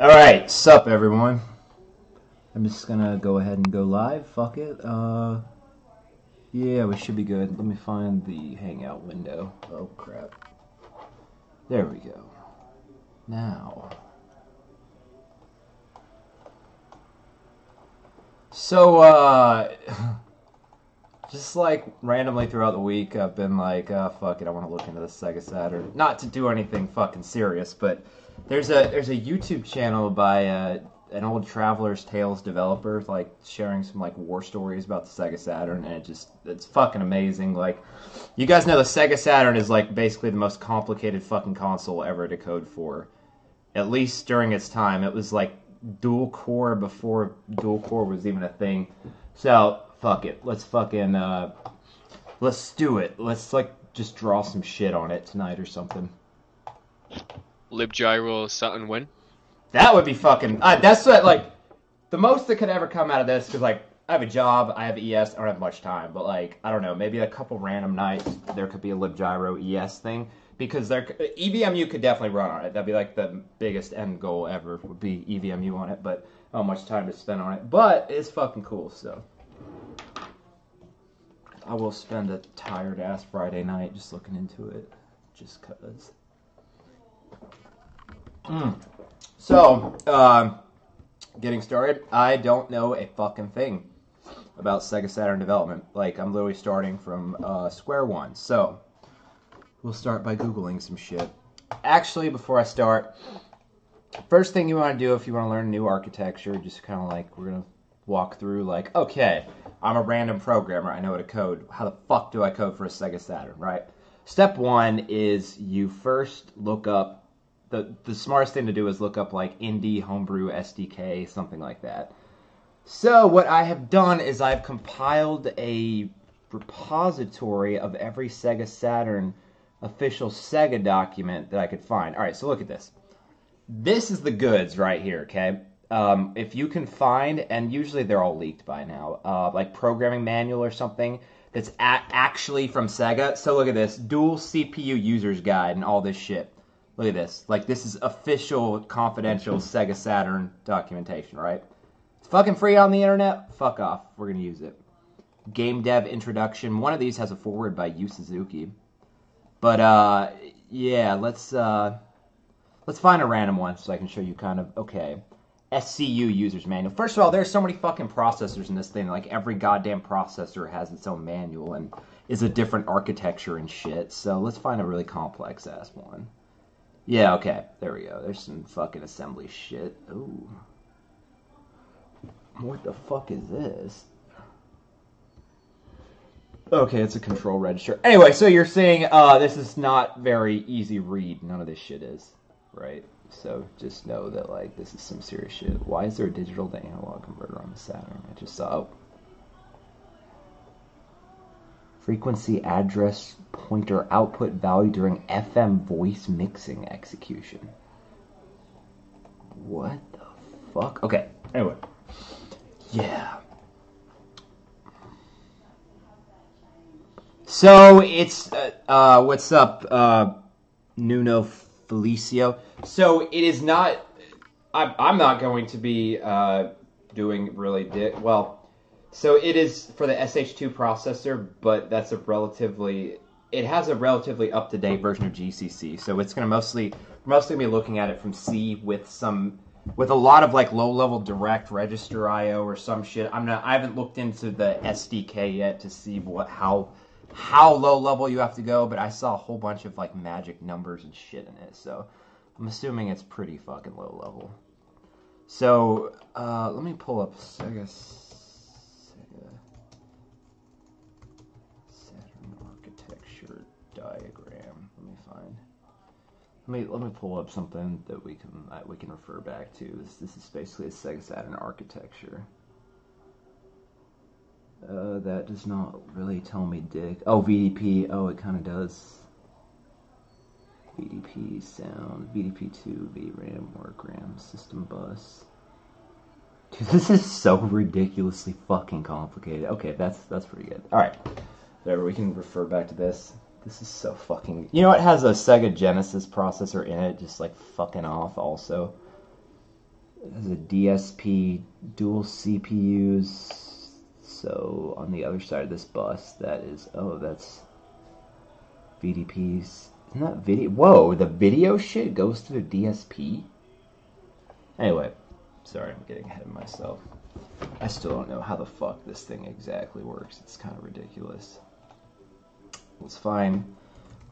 Alright, sup everyone. I'm just gonna go ahead and go live, fuck it. Yeah, we should be good. Let me find the hangout window. Oh crap. There we go. Now. So, just like randomly throughout the week, I've been like, fuck it, I want to look into the Sega Saturn. Not to do anything fucking serious, but there's a YouTube channel by an old Traveler's Tales developer, like sharing some like war stories about the Sega Saturn, and it's fucking amazing. Like, you guys know the Sega Saturn is like basically the most complicated fucking console ever to code for. At least during its time, it was like dual core before dual core was even a thing. So fuck it, let's fucking let's do it. Let's like just draw some shit on it tonight or something. LibGyro Saturn win. That would be fucking. That's what, like, the most that could ever come out of this, because, like, I have a job, I have ES, I don't have much time, but, like, I don't know, maybe a couple random nights there could be a LibGyro ES thing, because EVMU could definitely run on it. That'd be, like, the biggest end goal ever, would be EVMU on it, but not much time to spend on it. But it's fucking cool, so. I will spend a tired-ass Friday night just looking into it, just because. So, getting started, I don't know a fucking thing about Sega Saturn development. Like, I'm literally starting from square one. So, we'll start by Googling some shit. Actually, before I start, first thing you want to do if you want to learn a new architecture, just kind of like, we're going to walk through, like, okay, I'm a random programmer, I know how to code. How the fuck do I code for a Sega Saturn, right? Step one is you first look up. The smartest thing to do is look up like indie homebrew SDK, something like that. So what I have done is I've compiled a repository of every Sega Saturn official Sega document that I could find. All right, so look at this. This is the goods right here, okay? If you can find, and usually they're all leaked by now, like programming manual or something that's actually from Sega. So look at this, dual CPU user's guide and all this shit. Look at this. Like, this is official, confidential Sega Saturn documentation, right? It's fucking free on the internet. Fuck off. We're going to use it. Game Dev Introduction. One of these has a foreword by Yu Suzuki. But, yeah, let's find a random one so I can show you kind of, okay. SCU User's Manual. First of all, there's so many fucking processors in this thing. Like, every goddamn processor has its own manual and is a different architecture and shit. So let's find a really complex-ass one. Yeah, okay, there we go. There's some fucking assembly shit. Ooh. What the fuck is this? Okay, it's a control register. Anyway, so you're saying this is not very easy read. None of this shit is, right? So just know that, like, this is some serious shit. Why is there a digital to analog converter on the Saturn? I just saw... Frequency address pointer output value during FM voice mixing execution. What the fuck? Okay, anyway. Yeah. So, it's, what's up, Nuno Felicio? So, it is not, I'm not going to be, doing really, so it is for the SH2 processor, but that's it has a relatively up-to-date version of GCC. So it's going to mostly be looking at it from C with a lot of like low-level direct register IO or some shit. I haven't looked into the SDK yet to see how low-level you have to go, but I saw a whole bunch of like magic numbers and shit in it. So I'm assuming it's pretty fucking low-level. So let me pull up Sega Saturn architecture diagram. Let me pull up something that we can refer back to. This is basically a Sega Saturn architecture. That does not really tell me dick. Oh, VDP. Oh, it kind of does. VDP sound, VDP2, VRAM, WorkRAM, system bus. Dude, this is so ridiculously fucking complicated. Okay, that's pretty good. Alright. Whatever, we can refer back to this. This is so fucking... You know, it has a Sega Genesis processor in it, just like fucking off also. It has a DSP, dual CPUs. So on the other side of this bus, that is, oh, that's VDPs. Isn't that video? Whoa, the video shit goes to the DSP? Anyway, sorry, I'm getting ahead of myself. I still don't know how the fuck this thing exactly works. It's kind of ridiculous. Let's find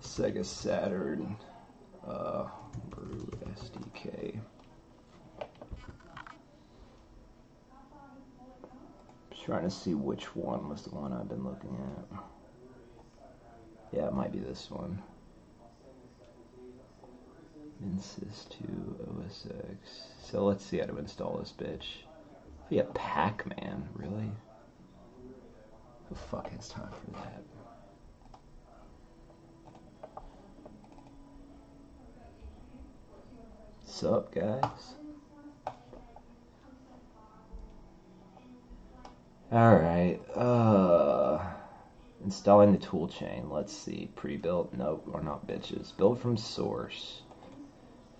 Sega Saturn SDK. Trying to see which one was the one I've been looking at. Yeah, it might be this one. Insys2 OSX. So let's see how to install this bitch. Be a Pac-Man, really? Who the fuck has time for that? What's up, guys? Alright, installing the toolchain. Let's see. Pre-built? Nope, we're not bitches. Build from source.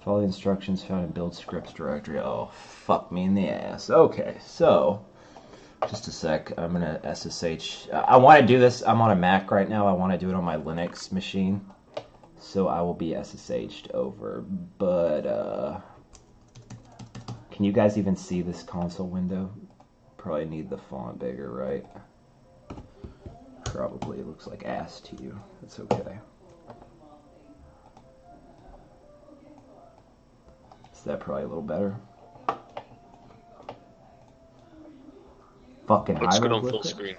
Follow the instructions found in build scripts directory. Oh, fuck me in the ass. Okay, so, just a sec. I'm gonna SSH. I want to do this. I'm on a Mac right now. I want to do it on my Linux machine. So I will be SSH'd over. But, can you guys even see this console window? Probably need the font bigger, right? Probably. It looks like ass to you. That's okay. Is that probably a little better? Fucking high. Looks good on full screen.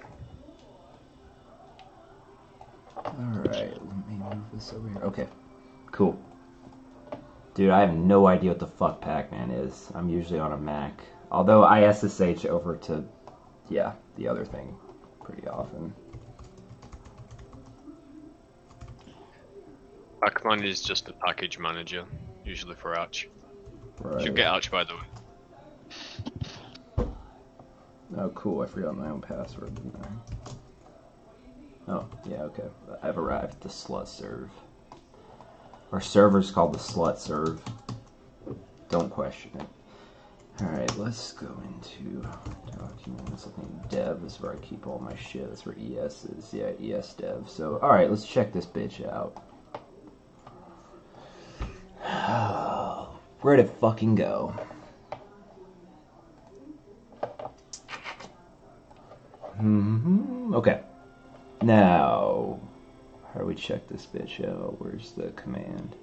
Alright, let me move this over here. Okay, cool. Dude, I have no idea what the fuck Pac-Man is. I'm usually on a Mac. Although I SSH over to, yeah, the other thing pretty often. Pac-Man is just a package manager, usually for Ouch. Right. Should get Ouch, by the way. Oh, cool. I forgot my own password, didn't I? Oh, yeah, okay. I've arrived at the slut serve. Our server's called the slut serve. Don't question it. Alright, let's go into documents. I think dev is where I keep all my shit. That's where ES is. Yeah, ES dev. So, alright, let's check this bitch out. Where'd it fucking go? Okay. Now, how do we check this bitch out? Where's the command?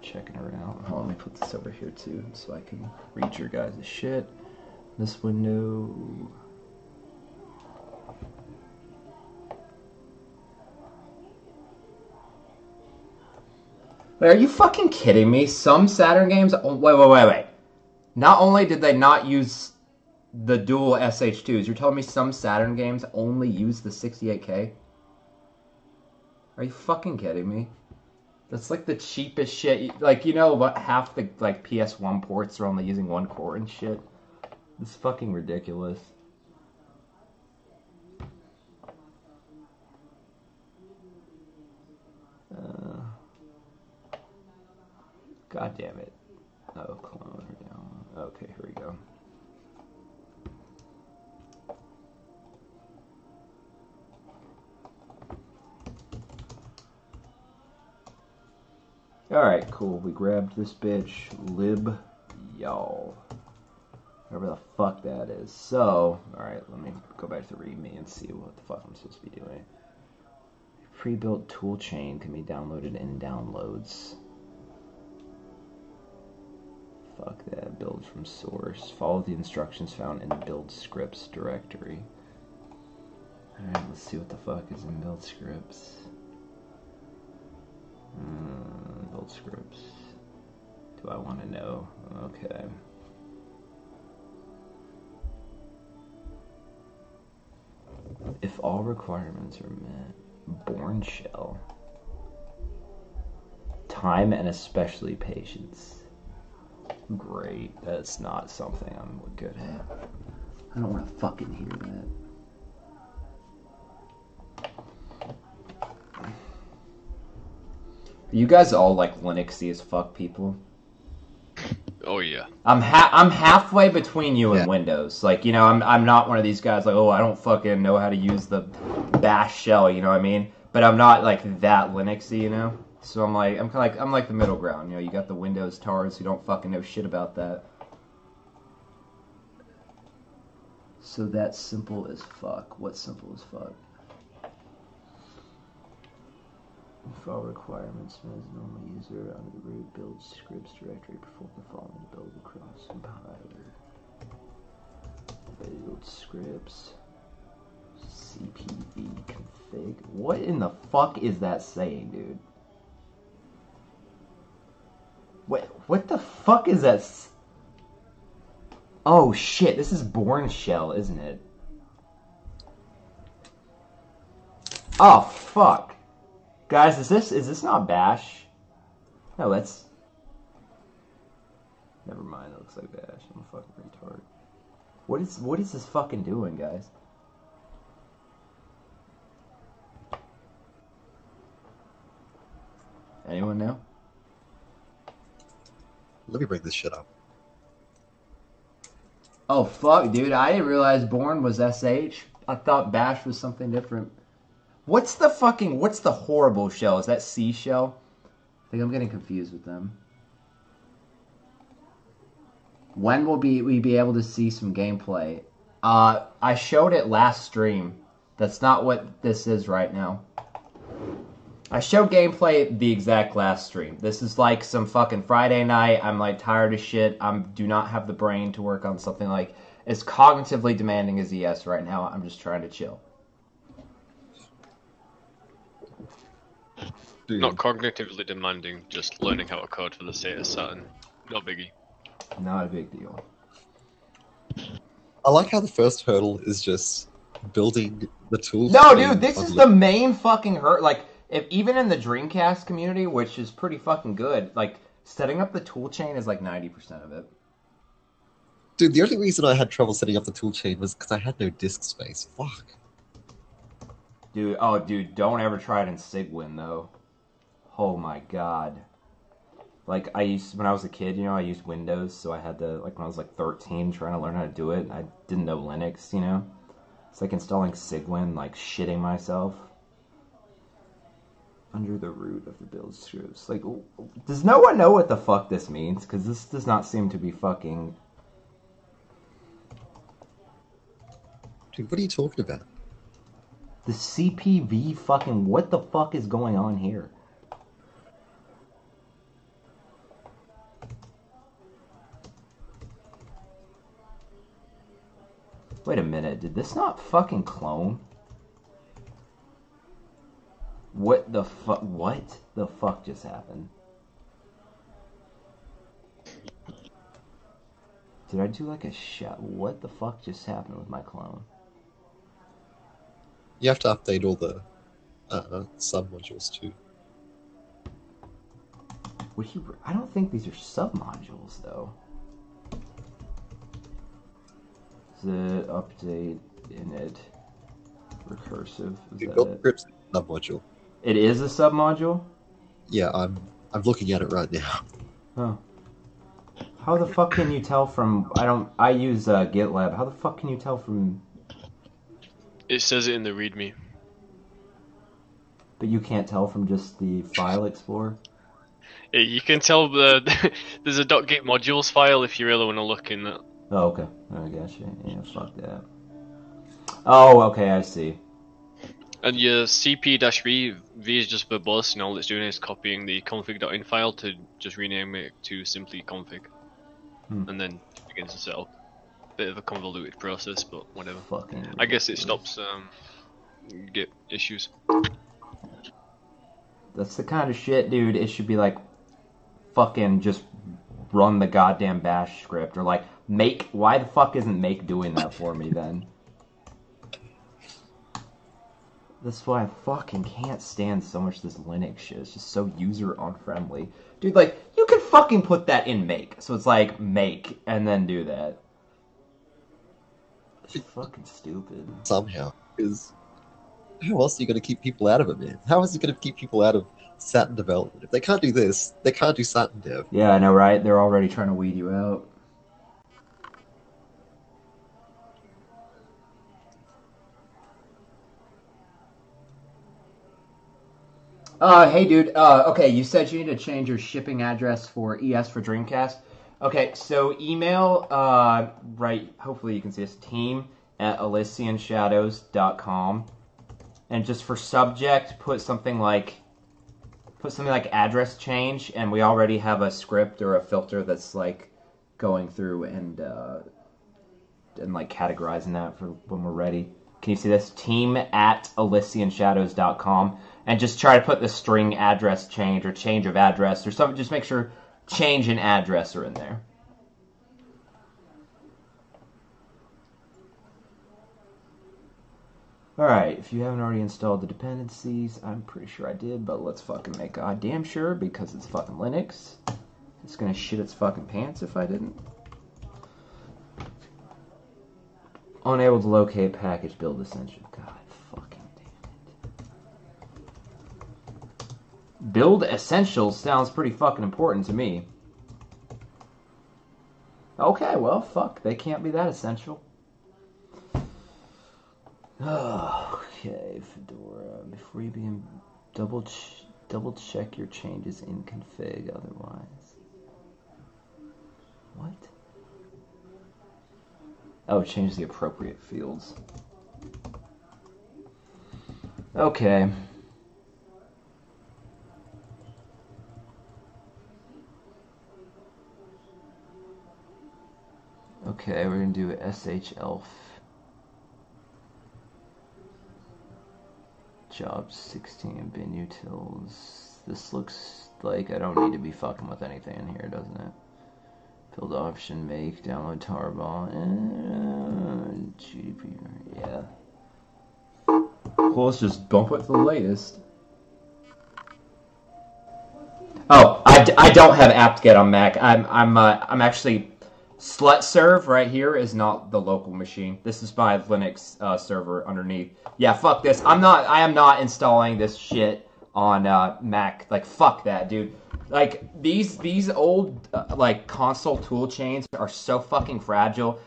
Checking her out. Hold on, let me put this over here too, so I can read your guys' shit. This window. Wait, are you fucking kidding me? Some Saturn games. Oh, wait. Not only did they not use the dual SH2s, you're telling me some Saturn games only use the 68K? Are you fucking kidding me? That's like the cheapest shit. Like, you know what? Half the like PS1 ports are only using one core and shit. It's fucking ridiculous. God damn it. Oh, clone. Okay, here we go. Alright, cool. We grabbed this bitch. Lib y'all. Whatever the fuck that is. So, alright, let me go back to README and see what the fuck I'm supposed to be doing. Pre-built toolchain can be downloaded in downloads. Fuck that. Build from source. Follow the instructions found in build scripts directory. Alright, let's see what the fuck is in build scripts. Build scripts. Do I want to know? Okay. If all requirements are met, born shell. Time and especially patience. Great. That's not something I'm good at. I don't want to fucking hear that. You guys all like Linuxy as fuck people? Oh yeah. I'm halfway between you and Yeah. Windows. Like, you know, I'm not one of these guys like, oh, I don't fucking know how to use the bash shell, you know what I mean? But I'm not like that Linuxy, you know? So I'm like the middle ground, you know, you got the Windows tards who don't fucking know shit about that. So that's simple as fuck. What's simple as fuck? File requirements as normal user under the root build scripts directory perform the following to build across compiler. Build scripts. CPV config. What in the fuck is that saying, dude? What the fuck is that? Oh shit, this is Bourne Shell, isn't it? Oh fuck. Guys, is this not Bash? No, that's... Never mind, it looks like Bash. I'm a fucking retard. What is this fucking doing, guys? Anyone know? Let me bring this shit up. Oh fuck, dude, I didn't realize Bourne was SH. I thought Bash was something different. What's the horrible shell? Is that C shell? I think I'm getting confused with them. When will we be able to see some gameplay? I showed it last stream. That's not what this is right now. I showed gameplay the exact last stream. This is like some fucking Friday night. I'm like tired of shit. Do not have the brain to work on something like as cognitively demanding as ES right now. I'm just trying to chill. Dude. Not cognitively demanding, just learning how to code for the Sega Saturn. No biggie. Not a big deal. I like how the first hurdle is just building the tools. No, dude, this is the main fucking hurt. Like, if even in the Dreamcast community, which is pretty fucking good, like setting up the toolchain is like 90% of it. Dude, the only reason I had trouble setting up the toolchain was because I had no disk space. Fuck. Dude, dude, don't ever try it in Sigwin though. Oh my god. Like, when I was a kid, you know, I used Windows, so I had to, like, when I was, like, 13, trying to learn how to do it, I didn't know Linux, you know? It's like installing Sigwin, like, shitting myself. Under the root of the build scripts. Like, does no one know what the fuck this means? Because this does not seem to be fucking... Dude, what are you talking about? The CPV fucking... What the fuck is going on here? Wait a minute, did this not fucking clone? What the fuck just happened? Did I do like a shot? What the fuck just happened with my clone? You have to update all the sub-modules too. I don't think these are sub-modules though. The update init recursive. Dude, build scripts sub-module. It is a sub-module? Yeah, I'm looking at it right now. Oh. How the fuck can you tell from... I use GitLab. How the fuck can you tell from... It says it in the README. But you can't tell from just the file explorer? You can tell there's a .git modules file if you really want to look in that. Oh, okay. I gotcha. Yeah, fuck that. Oh, okay, I see. And your cp-v is just verbose, and all it's doing is copying the config.in file to just rename it to simply config. And then it begins to set up. Bit of a convoluted process, but whatever. Fucking I guess it stops Git issues. That's the kind of shit, dude. It should be like, fucking just run the goddamn bash script. Or like, make... Why the fuck isn't make doing that for me then? That's why I fucking can't stand so much this Linux shit. It's just so user unfriendly. Dude, like, you can fucking put that in make. So it's like, make, and then do that. It's fucking stupid. Somehow. Because how else are you going to keep people out of it, man? How is it going to keep people out of Saturn development. If they can't do this, they can't do Saturn dev. Yeah, I know, right? They're already trying to weed you out. Hey, dude. Okay, you said you need to change your shipping address for ES for Dreamcast. Okay, so email, right, hopefully you can see this, team@elysianshadows.com. And just for subject, put something like address change, and we already have a script or a filter that's like going through and like categorizing that for when we're ready. Can you see this? Team@elysianshadows.com. And just try to put the string address change or change of address or something. Just make sure change and address are in there. Alright, if you haven't already installed the dependencies, I'm pretty sure I did, but let's fucking make goddamn sure because it's fucking Linux. It's gonna shit its fucking pants if I didn't. Unable to locate package build essential. God fucking damn it. Build essentials sounds pretty fucking important to me. Okay, well, fuck. They can't be that essential. Okay, Fedora. Before you begin, double check your changes in config. Otherwise, what? Oh, change the appropriate fields. Okay. Okay, we're gonna do SHELF. Job 16 bin utils. This looks like I don't need to be fucking with anything in here, doesn't it? Build option, make, download tarball, GDP, yeah. Well, let's just bump it to the latest. Oh, I don't have apt-get on Mac. I'm actually SlutServe right here is not the local machine. This is my Linux server underneath. Yeah, fuck this. I am not installing this shit on Mac. Like, fuck that, dude. Like, these old like console tool chains are so fucking fragile.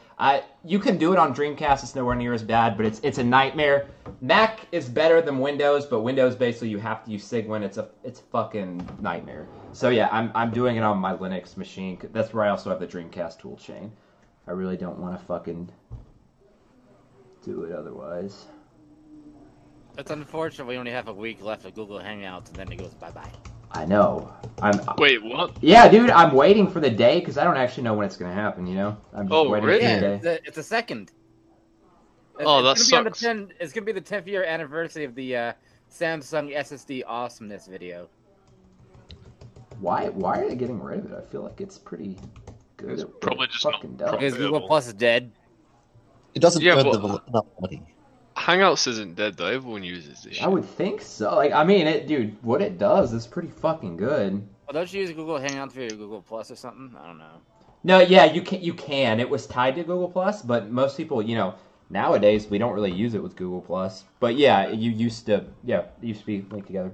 You can do it on Dreamcast. It's nowhere near as bad, but it's a nightmare. Mac is better than Windows, but Windows basically you have to use Sigwin. It's a fucking nightmare. So yeah, I'm doing it on my Linux machine. That's where I also have the Dreamcast tool chain. I really don't want to fucking do it otherwise. It's unfortunate we only have a week left of Google Hangouts, and then it goes bye-bye. I know. Wait, what? Yeah, dude, I'm waiting for the day because I don't actually know when it's going to happen, you know? I'm just waiting really? for the day. It's a second. That sucks. It's going to be the 10th year anniversary of the Samsung SSD awesomeness video. Why are they getting rid of it? I feel like it's pretty good. It's probably just not Because Google Plus is dead. It doesn't earn them enough money. Hangouts isn't dead though. Everyone uses this shit. I would think so. Like, I mean, dude, what it does is pretty fucking good. Well, don't you use Google Hangouts for your Google Plus or something? I don't know. No, yeah, you can. It was tied to Google Plus, but most people, nowadays we don't really use it with Google Plus. But yeah, it used to be linked together.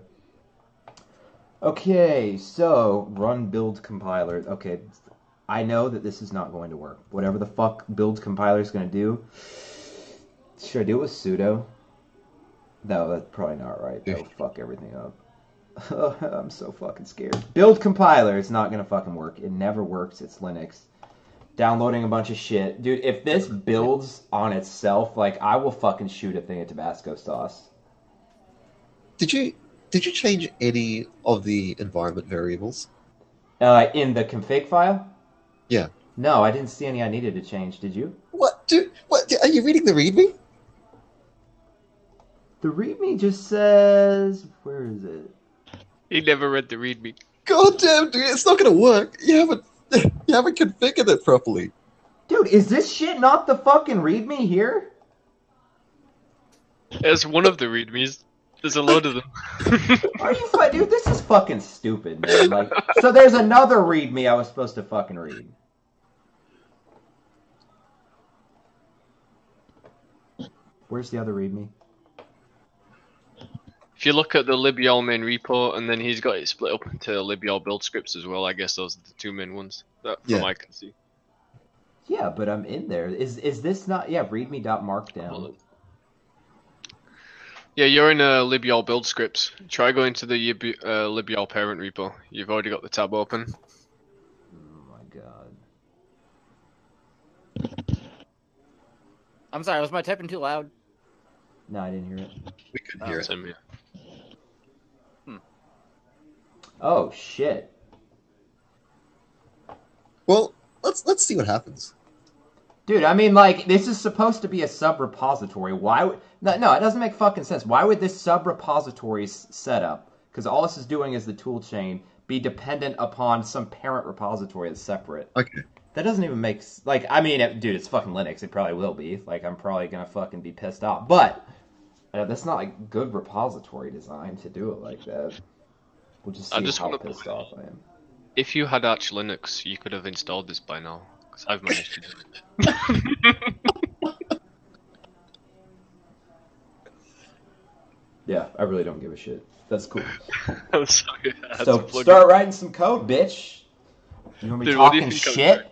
Okay, so run build compiler. Okay, I know that this is not going to work. Whatever the fuck build compiler is going to do. Should I do it with sudo? No, that's probably not right. That'll fuck everything up. I'm so fucking scared. Build compiler is not gonna fucking work. It never works. It's Linux. Downloading a bunch of shit. Dude, if this builds on itself, like, I will fucking shoot a thing of Tabasco sauce. Did you change any of the environment variables? In the config file? Yeah. No, I didn't see any I needed to change. Did you? What? Are you reading the README? The README just says... Where is it? He never read the README. God damn, dude, it's not gonna work. You haven't configured it properly. Dude, is this shit not the fucking README here? It's one of the READMEs. There's a load of them. Are you dude? This is fucking stupid, man. Like, so there's another README I was supposed to fucking read. Where's the other README? If you look at the libyal main repo, and then he's got it split up into libyal build scripts as well. I guess those are the two main ones that from I can see. Yeah, but I'm in there. Is this not? Yeah, readme.markdown. Yeah, you're in libyal build scripts. Try going to the libyal parent repo. You've already got the tab open. Oh my god. I'm sorry, was my typing too loud? No, I didn't hear it. We couldn't hear it. Same here. Oh shit. Well, let's see what happens. Dude, I mean, like, this is supposed to be a sub-repository. Why would... No, it doesn't make fucking sense. Why would this sub-repository setup, because all this is doing is the toolchain, be dependent upon some parent repository that's separate? Okay. That doesn't even make... Like, I mean, dude, it's fucking Linux. It probably will be. Like, I'm probably gonna fucking be pissed off. But, that's not, like, good repository design to do it like that. We'll just see how pissed off I am. If you had Arch Linux, you could have installed this by now. Because I've managed to do it. Yeah, I really don't give a shit. That's cool. I'm sorry. So start writing some code, bitch. You want me Dude, talking shit?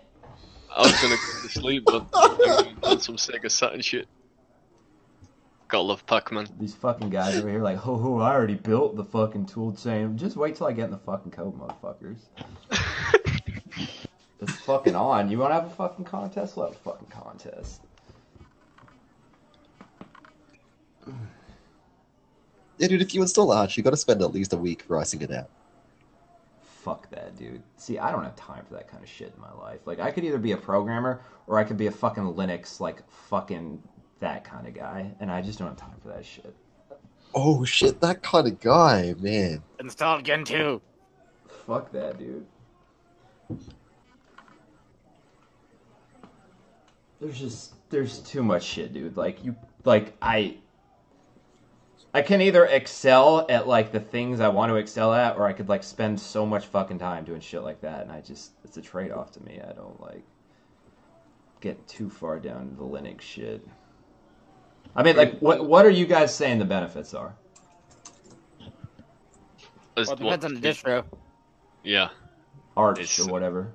I was gonna go to sleep, but I'm gonna do some Sega Saturn shit. Gotta love Pac-Man. These fucking guys over here like, ho, I already built the fucking toolchain. Just wait till I get in the fucking code, motherfuckers. It's fucking on. You wanna have a fucking contest? We'll have a fucking contest. Yeah, dude, if you install Arch, you gotta spend at least a week writing it out. Fuck that, dude. See, I don't have time for that kind of shit in my life. Like, I could either be a programmer, or I could be a fucking Linux, like, fucking that kind of guy. And I just don't have time for that shit. Oh, shit, that kind of guy, man. Install Gen 2. Fuck that, dude. There's too much shit, dude. I can either excel at, like, the things I want to excel at, or I could, like, spend so much fucking time doing shit like that, and it's a trade-off to me. I don't, like, get too far down the Linux shit. I mean, like, what are you guys saying the benefits are? Well, it depends on the distro. Yeah. Arch or whatever.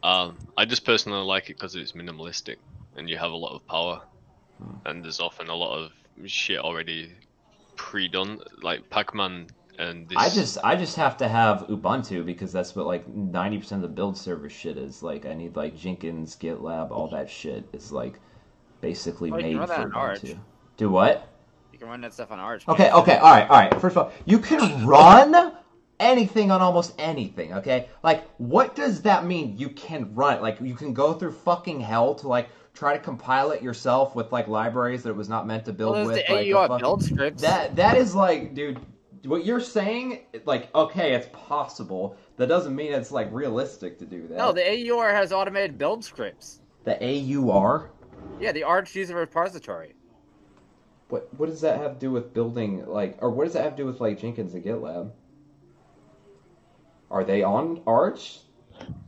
I just personally like it because it's minimalistic, and you have a lot of power, and there's often a lot of shit already pre-done, like Pac-Man and this. I just have to have Ubuntu because that's what like 90% of the build server shit is. Like I need like Jenkins, GitLab, all that shit is like basically made for Ubuntu. Arch. Do what? You can run that stuff on Arch. Okay, all right. First of all, you can run anything on almost anything, okay? Like, what does that mean? You can run it. Like, you can go through fucking hell to, like, try to compile it yourself with, like, libraries that it was not meant to build with. The AUR build scripts. That is, like, dude, what you're saying, like, okay, it's possible. That doesn't mean it's, like, realistic to do that. No, the AUR has automated build scripts. The AUR? Yeah, the Arch user repository. What does that have to do with building, like, or what does that have to do with, like, Jenkins and GitLab? Are they on Arch?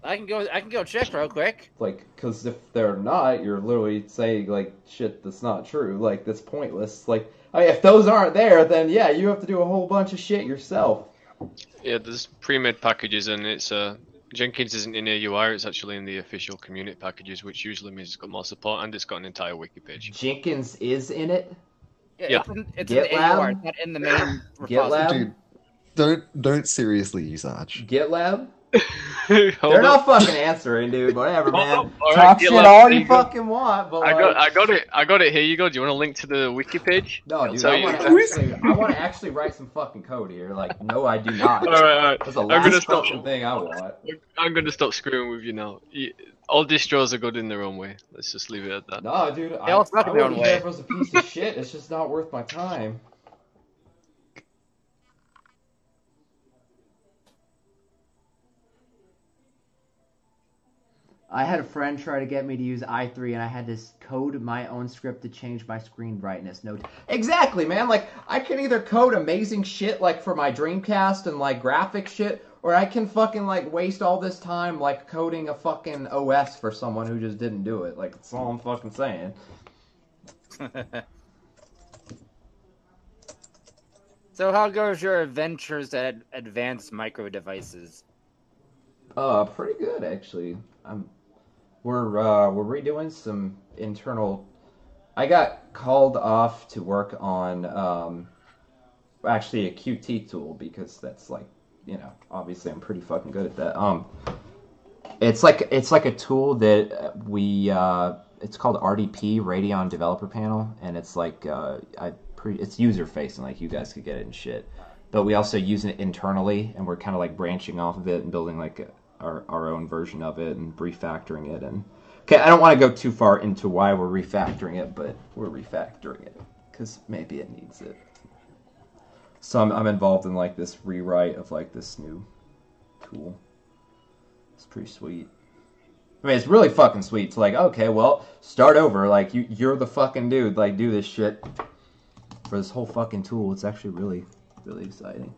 I can go check real quick. Like, because if they're not, you're literally saying, like, shit that's not true. Like, that's pointless. Like, I mean, if those aren't there, then, yeah, you have to do a whole bunch of shit yourself. Yeah, there's pre-made packages, and it's, Jenkins isn't in AUR, it's actually in the official community packages, which usually means it's got more support, and it's got an entire wiki page. Jenkins is in it? Yeah. It's in the AUR, it's not in the main repository. Dude, don't seriously use Arch. GitLab? They're not fucking answering, dude. Whatever, man. Talk shit GitLab, all you fucking want, but I got it. Here you go. Do you want a link to the wiki page? No, dude. I want to actually write some fucking code here. Like, no, I do not. All right. That's the last fucking thing I want. I'm gonna stop screwing with you now. All distros are good in their own way. Let's just leave it at that. No, dude. I wouldn't care if it was a piece of shit. It's just not worth my time. I had a friend try to get me to use i3, and I had to code my own script to change my screen brightness. No, exactly, man. Like, I can either code amazing shit, like, for my Dreamcast and, like, graphic shit, or I can fucking, like, waste all this time, like, coding a fucking OS for someone who just didn't do it. Like, that's all I'm fucking saying. So how goes your adventures at Advanced Micro Devices? Pretty good actually. We're redoing some internal. I got called off to work on actually a QT tool because that's like, obviously I'm pretty fucking good at that. It's like a tool that it's called RDP, Radeon Developer Panel, and it's like it's user facing, like you guys could get it and shit. But we also use it internally, and we're kind of like branching off of it and building like our own version of it and refactoring it. And okay, I don't want to go too far into why we're refactoring it, but we're refactoring it because maybe it needs it. So I'm involved in like this rewrite of like this new tool. It's pretty sweet. I mean, it's really fucking sweet. It's like, okay, well, start over. Like, you're the fucking dude. Like, do this shit for this whole fucking tool. It's actually really, really exciting.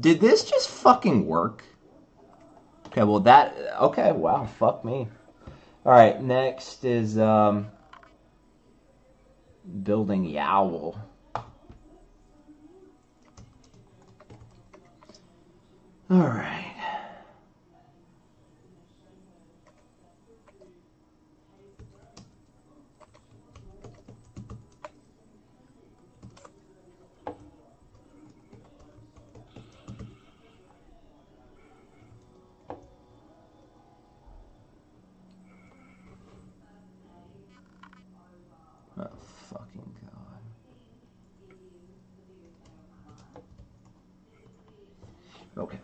Did this just fucking work? Okay, well, okay, wow, fuck me. Alright, next is, building Yowl. Alright. Oh, fucking God. Okay.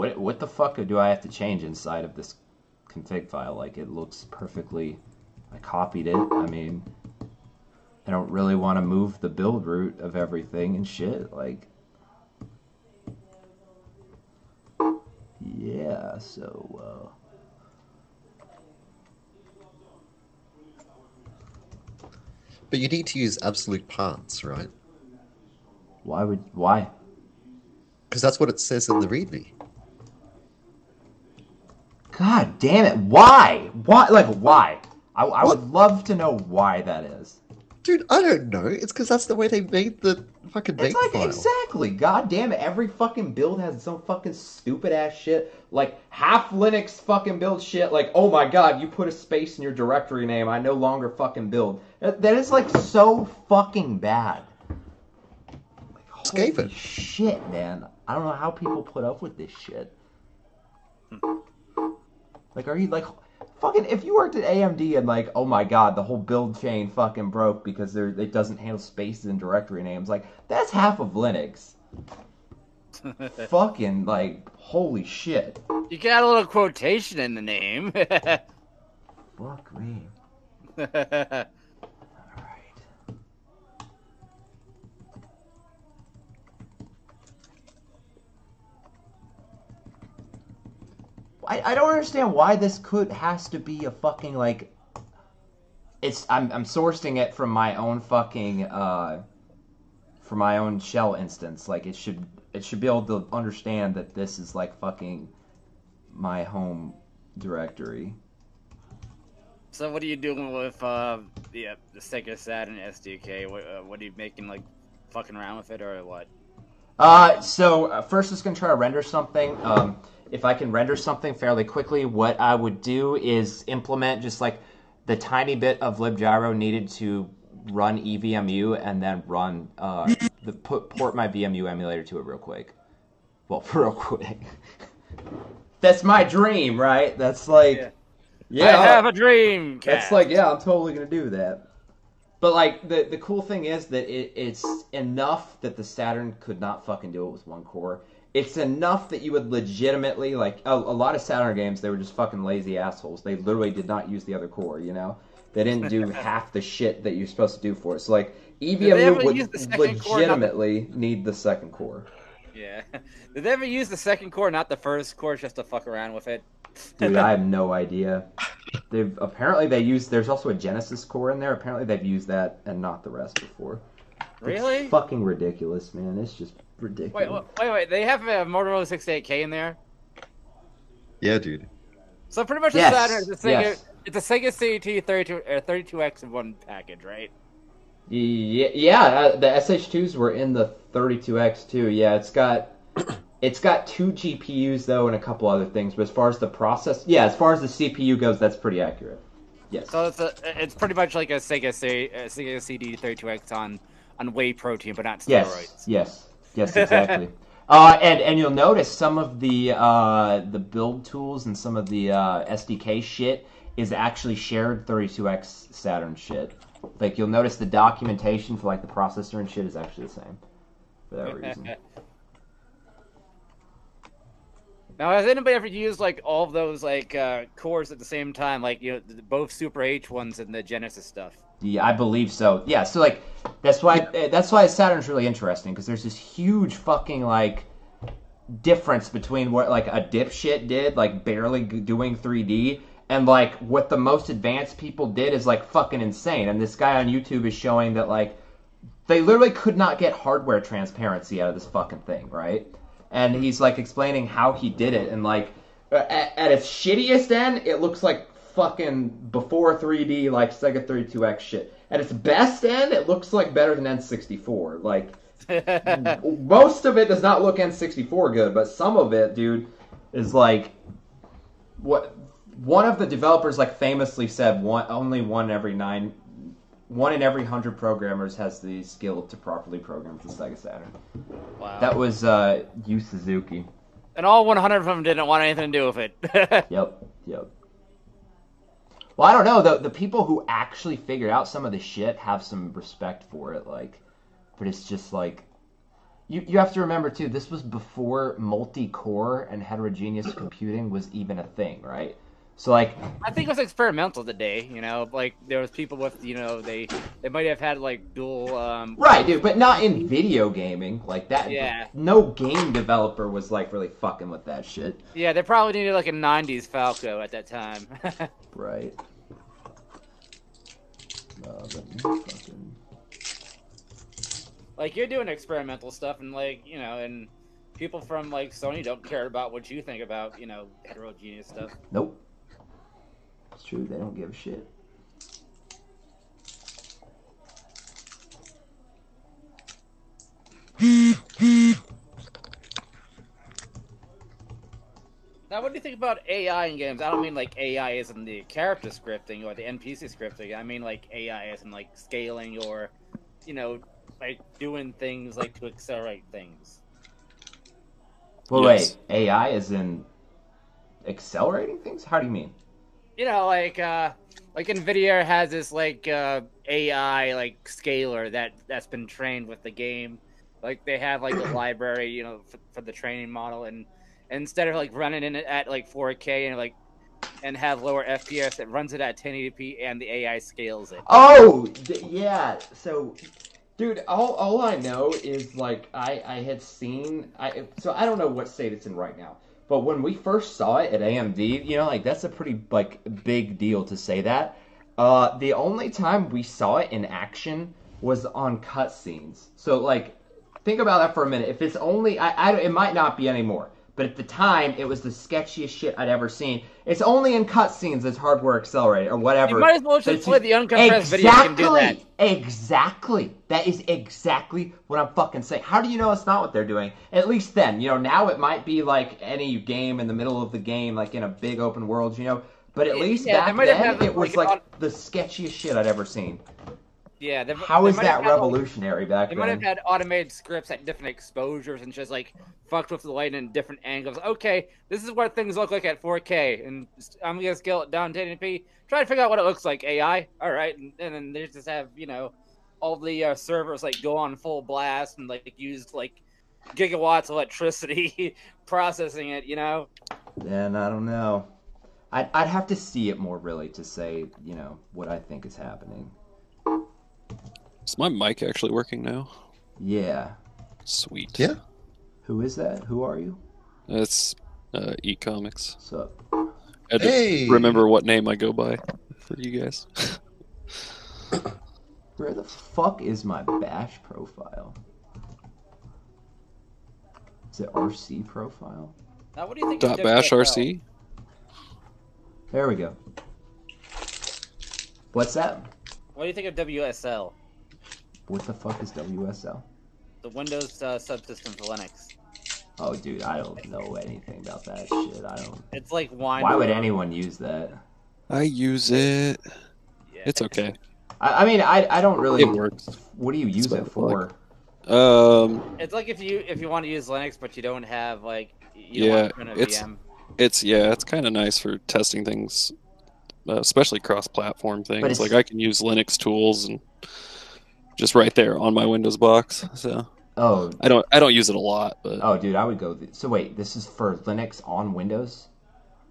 What the fuck do I have to change inside of this config file? Like, it looks perfectly. I copied it. I mean, I don't really want to move the build root of everything and shit. Like, yeah. So, But you need to use absolute parts, right? why? Because that's what it says in the README. God damn it! Why? Why? Like, why? I would love to know why that is. Dude, I don't know. It's because that's the way they made the fucking make It's like, file. exactly. God damn it. Every fucking build has some fucking stupid ass shit. Like, half Linux fucking build shit. Like, oh my god, you put a space in your directory name. I no longer fucking build. That is, like, so fucking bad. Like, holy shit, man. I don't know how people put up with this shit. Like, are you, like... Fucking, if you worked at AMD and, like, oh my god, the whole build chain fucking broke because it doesn't handle spaces and directory names, like, that's half of Linux. Fucking, like, holy shit. You got a little quotation in the name. Fuck me. I don't understand why this has to be a fucking, like, I'm sourcing it from my own fucking from my own shell instance. Like, it should be able to understand that this is like fucking my home directory. So what are you doing with the Sega Saturn SDK? What are you making, like, fucking around with it or what? So first it's gonna try to render something. If I can render something fairly quickly, what I would do is implement just like the tiny bit of libgyro needed to run eVMU and then run port my VMU emulator to it real quick. Well, real quick. That's my dream, right? That's like, yeah. I have a dream. That's like, yeah, I'm totally gonna do that. But like the cool thing is that it's enough that the Saturn could not fucking do it with one core. It's enough that you would legitimately, like, a lot of Saturn games, they were just fucking lazy assholes. They literally did not use the other core, you know? They didn't do half the shit that you're supposed to do for it. So, like, eVMU would legitimately need the second core. Yeah. Did they ever use the second core, not the first core, just to fuck around with it? Dude, I have no idea. Apparently they use. There's also a Genesis core in there. Apparently they've used that and not the rest before. Really? It's fucking ridiculous, man. It's just ridiculous. Wait. They have a Motorola 68K in there. Yeah, dude. So pretty much the Yes, Saturn is a Sega. yes. It's a Sega CT 32X in one package, right? Yeah, the SH2s were in the 32X too. Yeah, it's got 2 GPUs though and a couple other things. But as far as the as far as the CPU goes, that's pretty accurate. Yes. So it's pretty much like a Sega CD 32X on whey protein, but not steroids. Yes, exactly. And you'll notice some of the build tools and some of the SDK shit is actually shared 32X Saturn shit. Like you'll notice the documentation for like the processor and shit is actually the same for that reason. Now, has anybody ever used like all of those like cores at the same time, like both Super H ones and the Genesis stuff? Yeah, I believe so. Yeah, so like that's why Saturn's really interesting because there's this huge fucking like difference between what like a dipshit did, like barely doing 3D, and like what the most advanced people did is like fucking insane. And this guy on YouTube is showing that like they literally could not get hardware transparency out of this fucking thing, right? And he's like explaining how he did it, and like at its shittiest end, it looks like fucking before 3D like Sega 32X shit. At its best end, it looks like better than N64. Like most of it does not look N64 good, but some of it, dude, is like what one of the developers like famously said. Only one in every 100 programmers has the skill to properly program the Sega Saturn. Wow. That was Yu Suzuki. And all 100 of them didn't want anything to do with it. Yep. Well, I don't know. The people who actually figured out some of the shit have some respect for it. Like, but it's just like you have to remember too. This was before multi-core and heterogeneous computing was even a thing, right? So like, I think it was experimental today. Like there was people with they might have had like dual. Right, dude, but not in video gaming like that. Yeah. No game developer was like really fucking with that shit. Yeah, they probably needed like a '90s Falco at that time. Right. Like you're doing experimental stuff, and like and people from like Sony don't care about what you think about heterogeneous stuff. Nope. It's true. They don't give a shit. Now, what do you think about AI in games? I don't mean like AI as in the character scripting or the NPC scripting. I mean like AI as in like scaling or, like doing things like to accelerate things. Well, Yes. wait. AI is in accelerating things? How do you mean? Like Nvidia has this like AI like scaler that's been trained with the game. Like they have like a library, for the training model, and instead of like running it at like 4K and have lower FPS, it runs it at 1080p and the AI scales it. Oh, yeah. So, dude, all I know is like I had seen. So I don't know what state it's in right now. But when we first saw it at AMD, like that's a pretty like big deal to say that. The only time we saw it in action was on cutscenes. So like, think about that for a minute. If it's only, it might not be anymore. But at the time, it was the sketchiest shit I'd ever seen. It's only in cutscenes that's hardware accelerated or whatever. You might as well just play the uncompressed video. You can do that. Exactly. That is exactly what I'm fucking saying. How do you know it's not what they're doing? At least then, now it might be like any game in the middle of the game, like in a big open world, But at least back then, it was like the sketchiest shit I'd ever seen. Yeah. How is that revolutionary back then? They might have had automated scripts at different exposures and just like fucked with the light in different angles. Okay, this is what things look like at 4K, and I'm gonna scale it down to 1080p. Try to figure out what it looks like. AI, all right, and then they just have all the servers like go on full blast and like use like gigawatts of electricity processing it. Then I don't know. I'd have to see it more really to say what I think is happening. Is my mic actually working now? Yeah. Sweet. Yeah. Who is that? Who are you? It's e-comics. What's up? I had to remember what name I go by for you guys. Where the fuck is my bash profile? Is it RC profile? Now, what do you think of .bash WSL? RC? There we go. What's that? What do you think of WSL? What the fuck is WSL? The Windows subsystem for Linux. Oh, dude, I don't know anything about that shit. I don't. It's like wine. Why would anyone use that? I use it. Yeah. It's okay. I mean, I don't really. It works. What do you use it for? It's like if you want to use Linux, but you don't have like yeah, want to run a it's VM. it's kind of nice for testing things, especially cross-platform things. Like I can use Linux tools and just right there on my Windows box. So I don't use it a lot, but oh, dude, I would go. So wait, this is for Linux on Windows?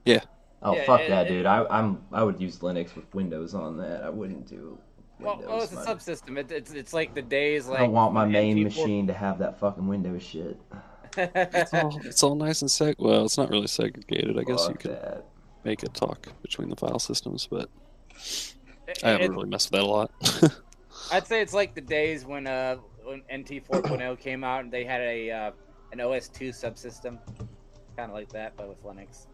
Yeah. Oh, yeah, fuck that, dude. I would use Linux with Windows on that. I wouldn't do. Windows, well, it's a subsystem. It's like the days like. I don't want my main machine to have that fucking Windows shit. It's all nice and well, it's not really segregated. I guess you could make it talk between the file systems, but I haven't really messed with that a lot. I'd say it's like the days when NT 4.0 came out and they had an OS2 subsystem, kind of like that, but with Linux.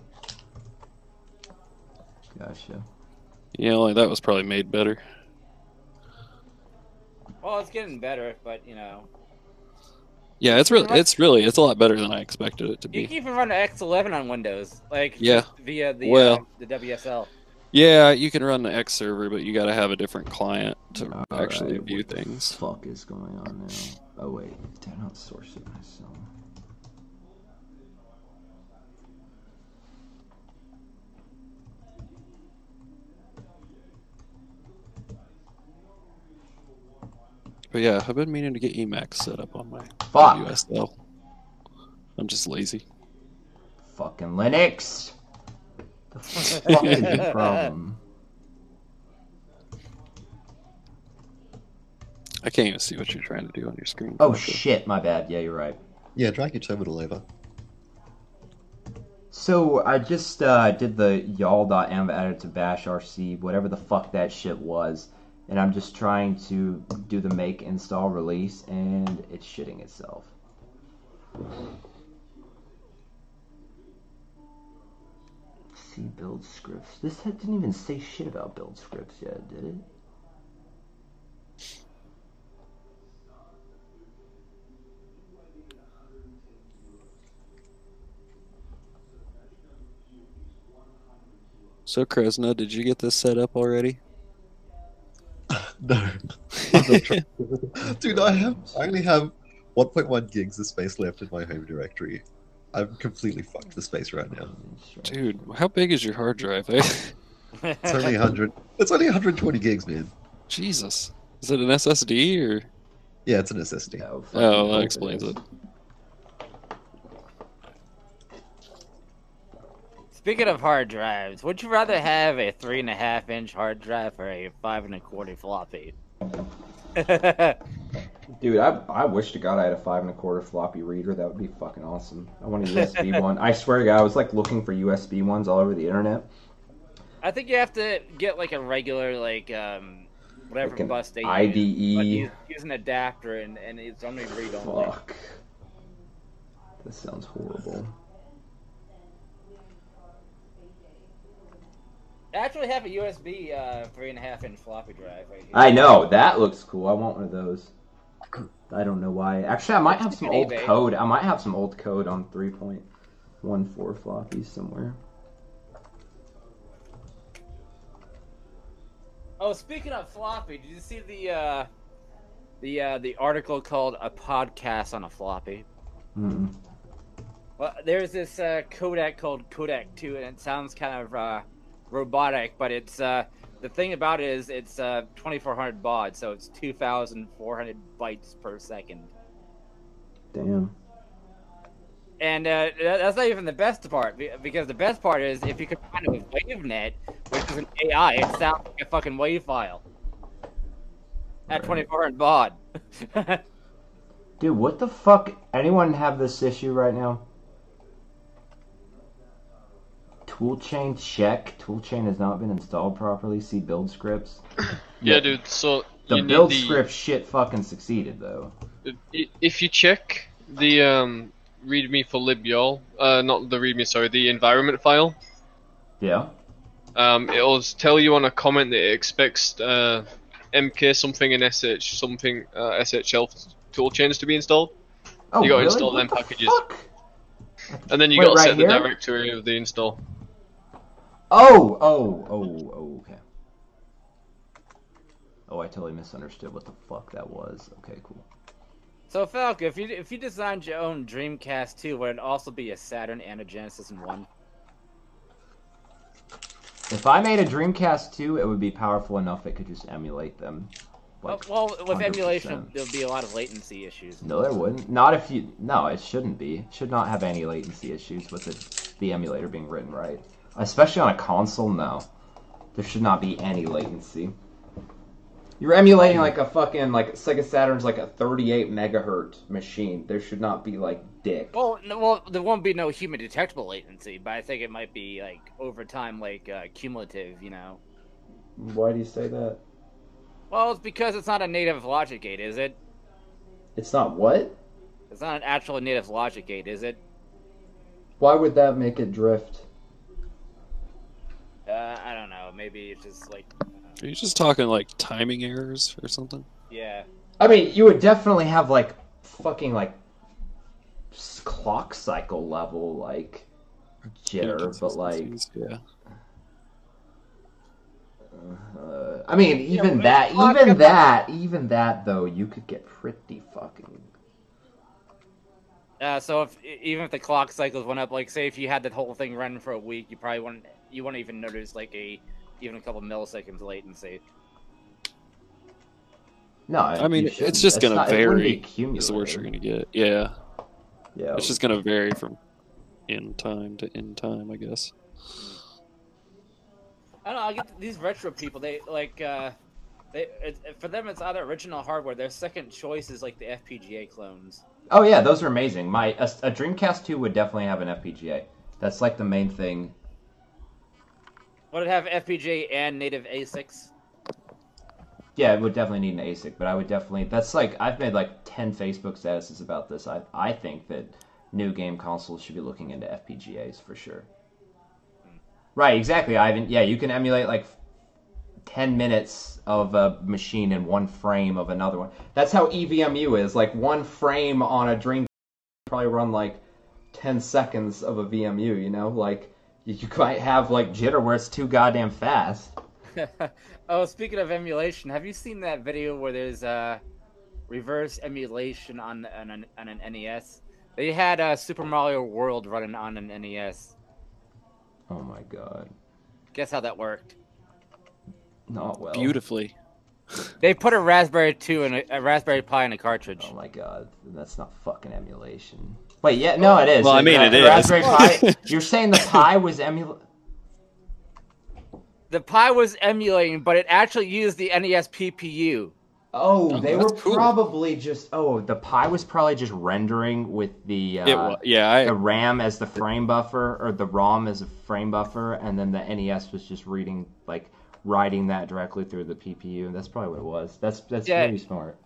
Gotcha. Yeah, only that was probably made better. Well, it's getting better, but you know. Yeah, it's a lot better than I expected it to be. You can even run X11 on Windows, like yeah, via the WSL. Yeah, you can run the X server, but you got to have a different client to actually view things. What the fuck is going on now? Oh wait, did I not source it myself? But yeah, I've been meaning to get Emacs set up on my WSL. I'm just lazy. Fucking Linux. The fuck is the problem? I can't even see what you're trying to do on your screen. Oh shit, my bad. Yeah, you're right. Yeah, drag your terminal over. So I just did the y'all.env added to bash rc, whatever the fuck that shit was. And I'm just trying to do the make install release, and it's shitting itself. See build scripts. This didn't even say shit about build scripts yet, did it? So Kresna, did you get this set up already? No. Dude, I only have 1.1 gigs of space left in my home directory. I'm completely fucked for space right now. Dude, how big is your hard drive, eh? It's only 100. It's only 120 gigs, man. Jesus. Is it an SSD or? Yeah, it's an SSD. Oh, that explains it. Speaking of hard drives, would you rather have a 3.5-inch hard drive or a 5 1/4 floppy? Dude, I wish to God I had a 5 1/4 floppy reader. That would be fucking awesome. I want a USB one. I swear to God, I was like looking for USB ones all over the internet. I think you have to get like a regular whatever like bus they IDE. use. Use an adapter and it's only read only. Fuck. This sounds horrible. I actually have a USB 3.5-inch floppy drive right here. I know, that looks cool. I want one of those. I don't know why. Actually, I might have some old code. I might have some old code on 3.14 floppies somewhere. Oh, speaking of floppy, did you see the article called "A Podcast on a Floppy"? Mm-mm. Well, there's this codec called Codec 2, and it sounds kind of robotic, but it's the thing about it is it's 2400 baud, so it's 2,400 bytes per second. Damn. And that's not even the best part, because the best part is if you combine it with WaveNet, which is an AI, it sounds like a fucking wave file at 2400 baud. Dude, what the fuck? Anyone have this issue right now? Toolchain check. Toolchain has not been installed properly. See build scripts. Yeah, dude. So the build script shit fucking succeeded though. If you check the readme for libyol, not the readme, sorry, the environment file. Yeah. It'll tell you on a comment that it expects MK something and SH something SHL toolchains to be installed. Oh, you got to really? install What them the packages. Fuck? And then you Wait, got to right set here? the directory of the install. Oh, okay. Oh, I totally misunderstood what the fuck that was. Okay, cool. So Falco, if you designed your own Dreamcast 2, would it also be a Saturn and a Genesis in one? If I made a Dreamcast 2, it would be powerful enough it could just emulate them. Like well, with 100%. emulation, there'll be a lot of latency issues. No, there wouldn't. Not if you... No, it shouldn't be. It should not have any latency issues with the emulator being written right. Especially on a console, no. There should not be any latency. You're emulating like a fucking... Like, Sega Saturn's like a 38 megahertz machine. There should not be, like, dick. Well, there won't be no human detectable latency, but I think it might be, like, over time, like, cumulative, you know? Why do you say that? Well, it's because it's not a native logic gate, is it? It's not what? It's not an actual native logic gate, is it? Why would that make it drift? I don't know. Maybe it's just, like... Are you just talking, like, timing errors or something? Yeah. I mean, you would definitely have, like, fucking, like, clock cycle level, like, jitter, but, like... Yeah. I mean, even that, though, you could get pretty fucking... So even if the clock cycles went up, like, say if you had that whole thing running for a week, you probably wouldn't even notice, like, even a couple milliseconds latency. No, I mean, it's just going to vary is the worst you're going to get. Yeah. Yeah. It's just going to vary from in time to in time, I guess. I don't know, I get these retro people, they, like, for them it's either original hardware, their second choice is, like, the FPGA clones. Oh yeah, those are amazing. A Dreamcast 2 would definitely have an FPGA. That's, like, the main thing. Would it have FPGA and native ASICs? Yeah, it would definitely need an ASIC, but I would definitely... That's like... I've made like 10 Facebook statuses about this. I think that new game consoles should be looking into FPGAs for sure. Right, exactly, Ivan. Yeah, you can emulate like 10 minutes of a machine in one frame of another one. That's how eVMU is. Like, one frame on a Dreamcast probably run like 10 seconds of a VMU, you know? Like... You might have, like, jitter where it's too goddamn fast. Oh, speaking of emulation, have you seen that video where there's reverse emulation on an NES? They had Super Mario World running on an NES. Oh my god. Guess how that worked? Not well. Beautifully. They put a Raspberry 2 and a Raspberry Pi in a cartridge. Oh my god, that's not fucking emulation. Wait, yeah, no, it is. Well, I mean, it is. Raspberry Pi. You're saying the Pi was The Pi was emulating, but it actually used the NES PPU. Oh, they were cool. probably just... Oh, the Pi was probably just rendering with the the RAM as the frame buffer, or the ROM as a frame buffer, and then the NES was just reading, like, writing that directly through the PPU. That's probably what it was. That's really smart.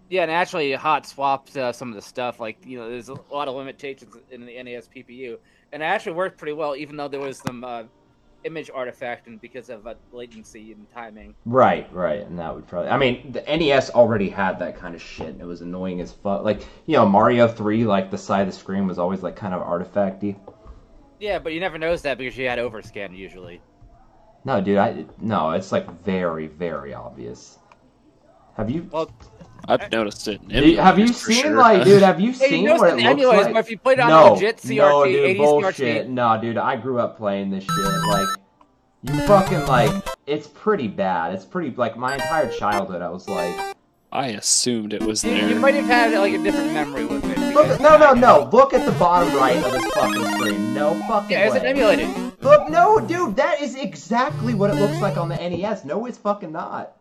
Yeah, and actually hot swapped some of the stuff. Like, you know, there's a lot of limitations in the NES PPU. And it actually worked pretty well, even though there was some image artifacting because of latency and timing. Right. And that would probably... I mean, the NES already had that kind of shit, and it was annoying as fuck. Like, you know, Mario 3, like, the side of the screen was always, like, kind of artifacty. Yeah, but you never noticed that because you had overscan, usually. No, dude, no, it's, like, very, very obvious. Have you... Well... I've noticed it. Have you seen, like, dude, have you seen what it looks like? But if you played it on a legit CRT, no, dude, 80s bullshit. CRT... No, dude, I grew up playing this shit. Like, you fucking, like, it's pretty bad. It's pretty, like, my entire childhood, I was like... I assumed it was there. You might have had, like, a different memory with it. No. Look at the bottom right of this fucking screen. No fucking way. Is it emulated? Look, no, dude, that is exactly what it looks like on the NES. No, it's fucking not.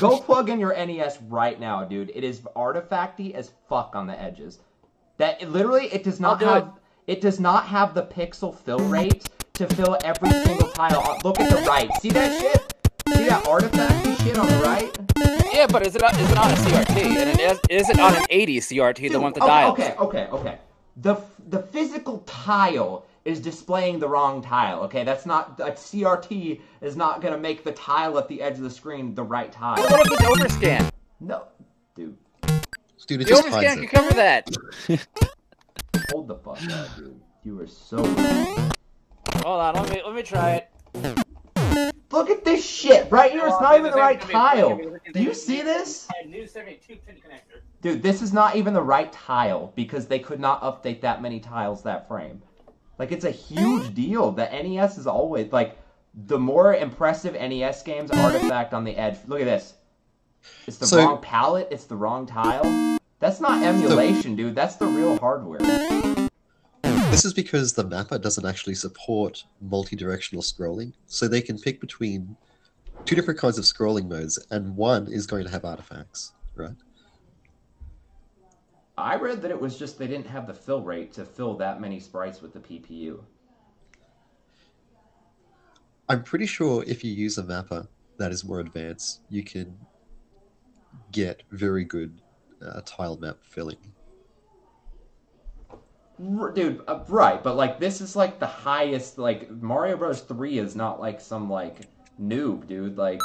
Go plug in your NES right now, dude. It is artifacty as fuck on the edges. It does not have the pixel fill rate to fill every single tile. Look at the right. See that shit? See that artifact shit on the right? Yeah, but is it on a CRT? And is it on an 80 CRT, Dude, the one with the dials? Okay. The physical tile is displaying the wrong tile, okay? That's not... A CRT is not going to make the tile at the edge of the screen the right tile. What if it's overscan? No. Dude. Dude, the overscan can cover that. Hold the fuck up, dude. You are so rude. Hold on, let me try it. Look at this shit right here. It's not even the right tile. Do you see this? Dude, this is not even the right tile because they could not update that many tiles that frame. Like, it's a huge deal. The NES is always, like, the more impressive NES games, artifact on the edge. Look at this. It's the wrong palette. It's the wrong tile. That's not emulation, dude. That's the real hardware. This is because the mapper doesn't actually support multi-directional scrolling, so they can pick between two different kinds of scrolling modes, and one is going to have artifacts, right? I read that it was just they didn't have the fill rate to fill that many sprites with the PPU. I'm pretty sure if you use a mapper that is more advanced, you can get very good tile map filling. Dude, right, but like this is like the highest, like Mario Bros. 3 is not like some like noob, dude, like,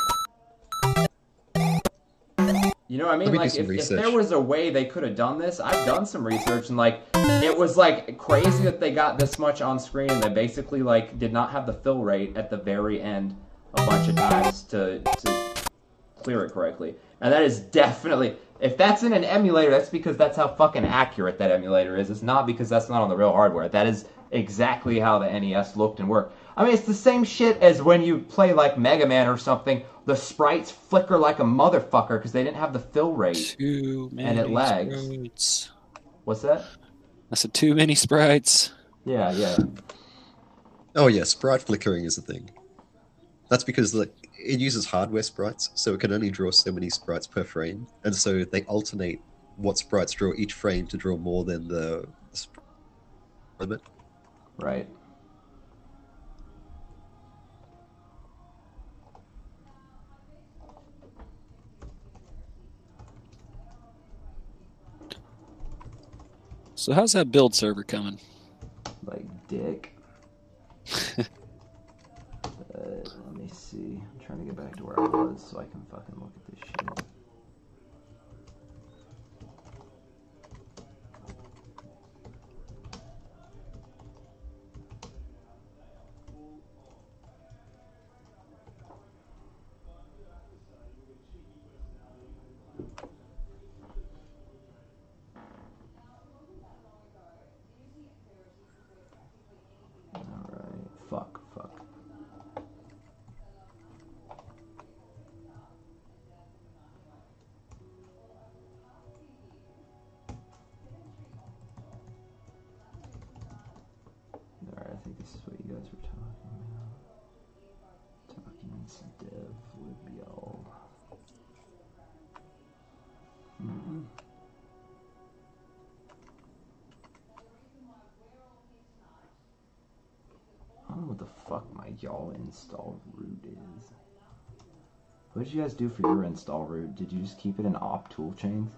you know what I mean? Like if there was a way they could have done this, I've done some research and like it was like crazy that they got this much on screen and they basically like did not have the fill rate at the very end a bunch of times to clear it correctly. And that is definitely, if that's in an emulator, that's because that's how fucking accurate that emulator is. It's not because that's not on the real hardware. That is exactly how the NES looked and worked. I mean, it's the same shit as when you play like Mega Man or something. The sprites flicker like a motherfucker because they didn't have the fill rate. And it lags. Sprites. What's that? I said too many sprites. Yeah. Oh yeah, sprite flickering is a thing. That's because like it uses hardware sprites, so it can only draw so many sprites per frame, and so they alternate what sprites draw each frame to draw more than the limit. Right. So how's that build server coming? Like dick. Let me see. I'm trying to get back to where I was so I can fucking look at this shit. Fuck. Alright, I think this is what you guys were talking about. Documents dev would be all. I don't know what the fuck my y'all install root is. What did you guys do for your install root? Did you just keep it in op toolchains?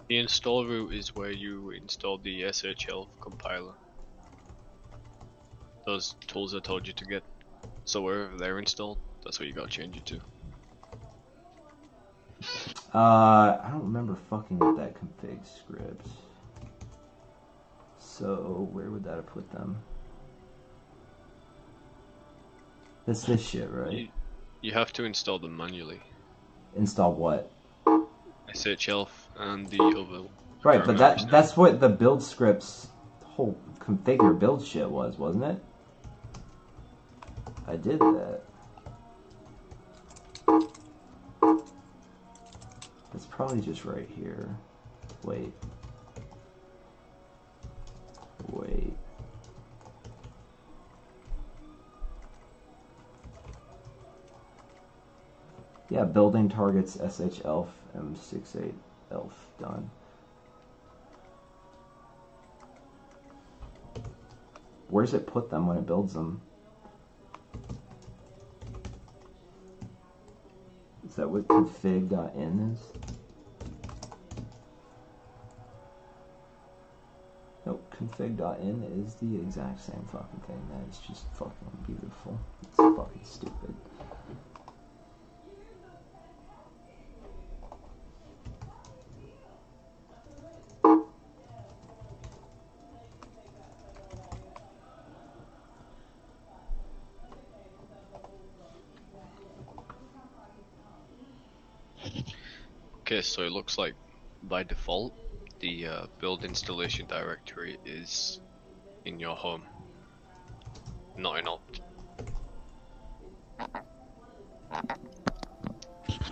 The install root is where you install the SHL compiler. Those tools I told you to get. So wherever they're installed, that's what you gotta change it to. I don't remember fucking with that config script. So where would that have put them? That's this shit, right? You have to install them manually. Install what? SHL and the other. Right, but that's what the build script's whole configure build shit was, wasn't it? I did that. It's probably just right here. Wait. Yeah, building targets SHELF M68 ELF done. Where's it put them when it builds them? Is that what config.in is? Nope, config.in is the exact same fucking thing. That is just fucking beautiful. It's fucking stupid. Okay, so it looks like by default, the build installation directory is in your home, not in opt.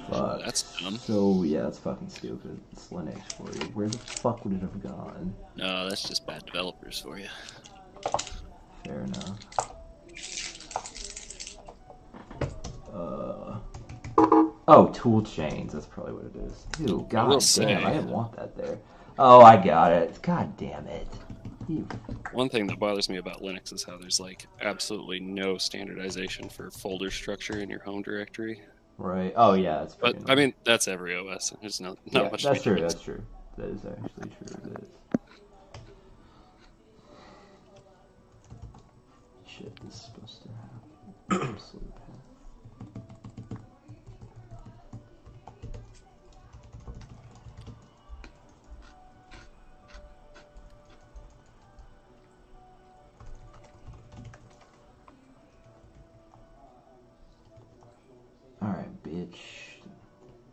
Fuck. That's dumb. So, yeah, it's fucking stupid. It's Linux for you. Where the fuck would it have gone? No, that's just bad developers for you. Fair enough. Oh, Toolchains. That's probably what it is. Ew, god damn, I didn't want that there. Oh, I got it. God damn it. Ew. One thing that bothers me about Linux is how there's like absolutely no standardization for folder structure in your home directory. Right. Oh, yeah, that's pretty But annoying. I mean, that's every OS. There's not much. That's true. That's true. That is actually true. It is. Shit, this is supposed to happen. Absolute path. Alright, bitch.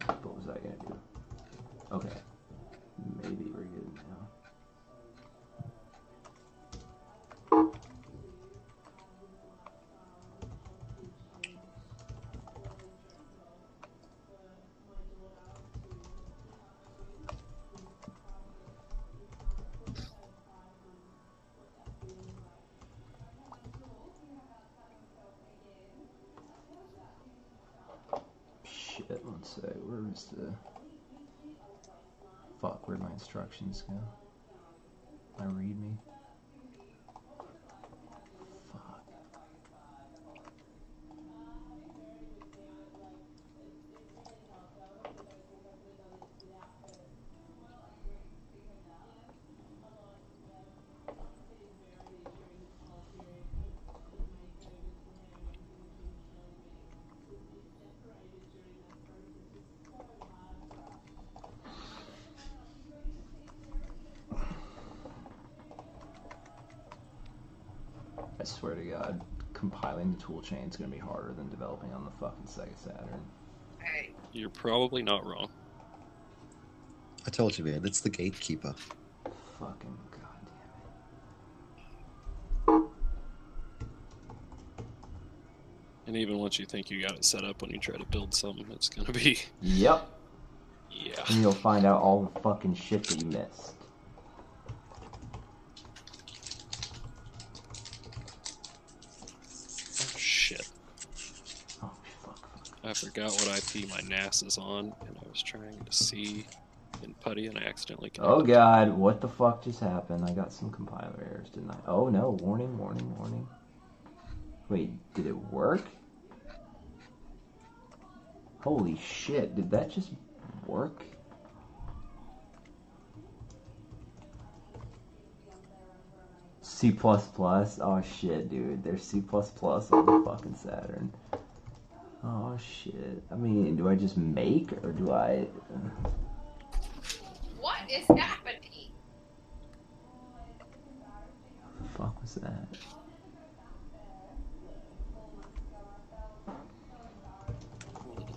What was I gonna do? Okay. Maybe we're good now. Shit, let's say, where is the... Fuck, where'd my instructions go? My readme? Fuck. I swear to God, compiling the toolchain is going to be harder than developing on the fucking Sega Saturn. Hey. You're probably not wrong. I told you, man. It's the gatekeeper. Fucking goddamn it. And even once you think you got it set up, when you try to build something, it's gonna be... Yep. Yeah. And you'll find out all the fucking shit that you missed. Shit. Oh, fuck. I forgot what IP my NAS is on, and I was trying to see in PuTTY, and I accidentally connected. Oh god, what the fuck just happened? I got some compiler errors, didn't I? Oh no, warning. Wait, did it work? Holy shit, did that just work? C++? Oh shit, dude. There's C++ on the fucking Saturn. Oh shit. I mean, do I just make, or do I... What is happening? What the fuck was that?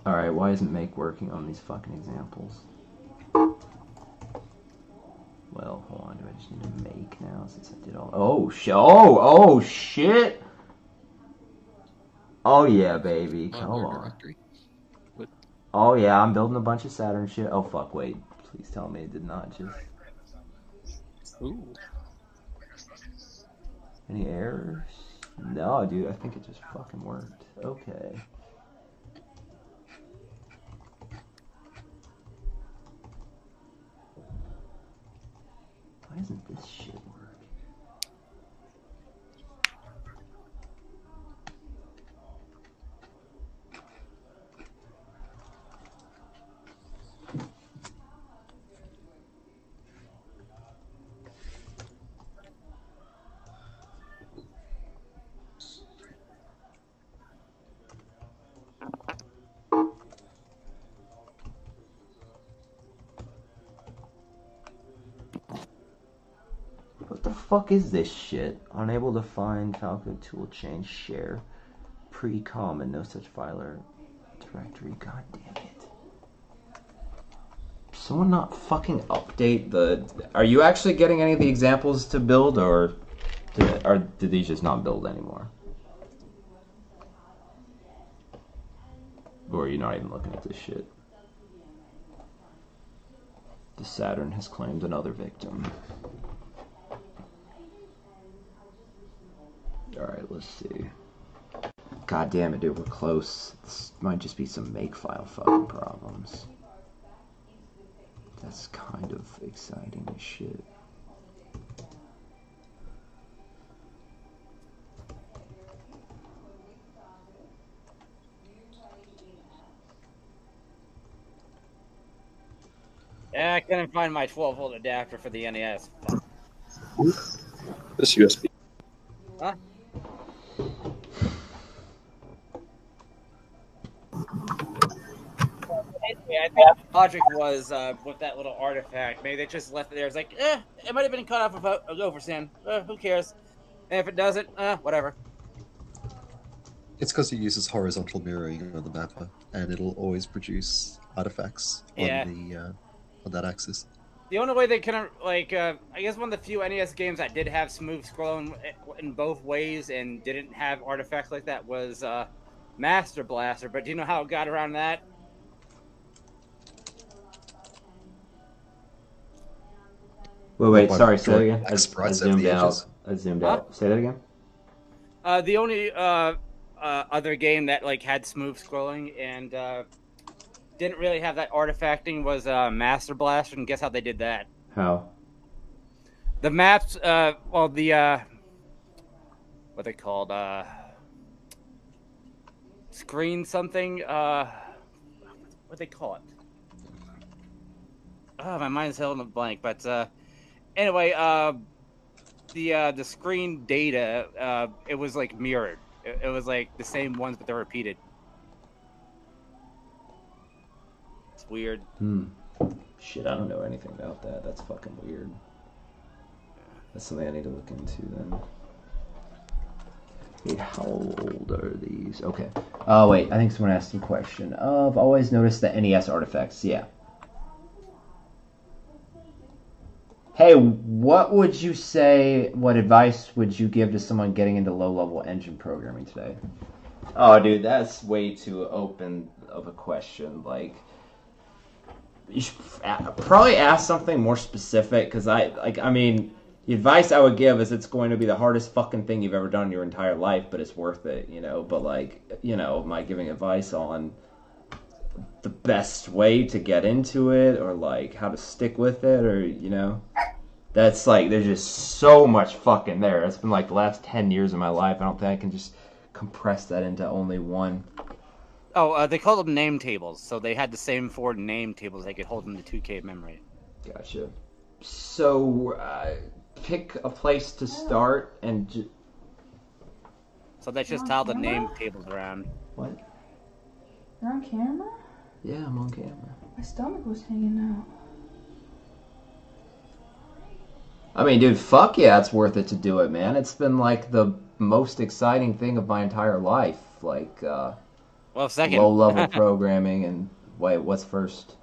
Alright, why isn't make working on these fucking examples? Well, hold on, do I just need to make now since I did all... Oh shit! Oh yeah, baby, come on. Oh yeah, I'm building a bunch of Saturn shit. Oh fuck, wait. Please tell me it did not just... Ooh. Any errors? No, dude, I think it just fucking worked. Okay. Why doesn't this shit work? fuck is this shit? Unable to find Falcon Toolchain share pre-common, no such file or directory. God damn it. Someone not fucking update the... Are you actually getting any of the examples to build, or did these just not build anymore? Or are you not even looking at this shit? The Saturn has claimed another victim. Alright, let's see. God damn it, dude, we're close. This might just be some makefile fucking problems. That's kind of exciting as shit. Yeah, I couldn't find my 12-volt adapter for the NES. Fuck. This USB. Huh? Anyway, I think the logic was with that little artifact. Maybe they just left it there. It's like, it might have been cut off of a gopher stand. Who cares? And if it doesn't, whatever. It's because it uses horizontal mirroring on the mapper, and it'll always produce artifacts on that axis. The only way they couldn't, like, I guess one of the few NES games that did have smooth scrolling in both ways and didn't have artifacts like that was Master Blaster. But do you know how it got around that? Wait, sorry, say that again. I zoomed Huh? out. Say that again. The only other game that like had smooth scrolling and didn't really have that artifacting was Master Blaster, and guess how they did that? How? The maps, what they called, screen something, what they call it? Oh, my mind's held in a blank, but anyway, the screen data, it was like mirrored. It was like the same ones, but they're repeated. It's weird. Shit, I don't know anything about that. That's fucking weird. That's something I need to look into then. Wait, how old are these? Okay. Wait, I think someone asked a question. I've always noticed the NES artifacts. Yeah. Hey, what would you say, what advice would you give to someone getting into low-level engine programming today? Oh, dude, that's way too open of a question. Like, you should probably ask something more specific, because I mean, the advice I would give is it's going to be the hardest fucking thing you've ever done in your entire life, but it's worth it, you know? But, like, you know, am I giving advice on the best way to get into it, or, like, how to stick with it, or, you know? That's, like, there's just so much fucking there. It's been, like, the last 10 years of my life. I don't think I can just compress that into only one. Oh, they called them name tables, so they had the same 4 name tables they could hold in the 2K memory. Gotcha. So, pick a place to start and... So that's just how the name tables around. What? You're on camera? Yeah, I'm on camera. My stomach was hanging out. I mean, dude, fuck yeah, it's worth it to do it, man. It's been, like, the most exciting thing of my entire life. Like, well, second. Low-level programming and... Wait, what's first?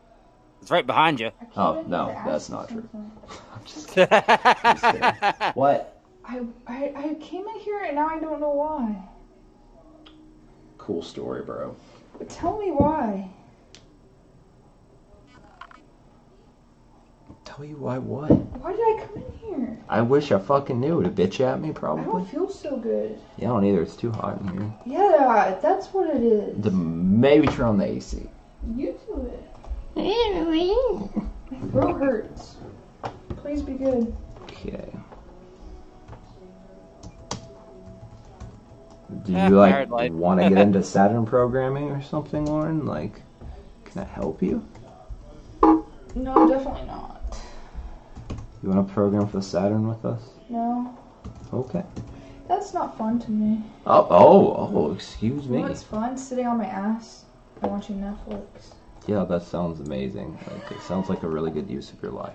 It's right behind you. Oh, no, that's not true. I'm just kidding. What? I came in here and now I don't know why. Cool story, bro. But tell me why. Tell you why what? Why did I come in here? I wish I fucking knew. To bitch at me, probably? I don't feel so good. Yeah, I don't either. It's too hot in here. Yeah, that's what it is. Maybe turn on the AC. You do it. My throat hurts. Please be good. Okay. Do you, like, want to get into Saturn programming or something, Lauren? Like, can I help you? No, definitely not. You want to program for Saturn with us? No. Okay. That's not fun to me. Oh, excuse me. You know what's fun? Sitting on my ass and watching Netflix. Yeah, that sounds amazing. Like, it sounds like a really good use of your life.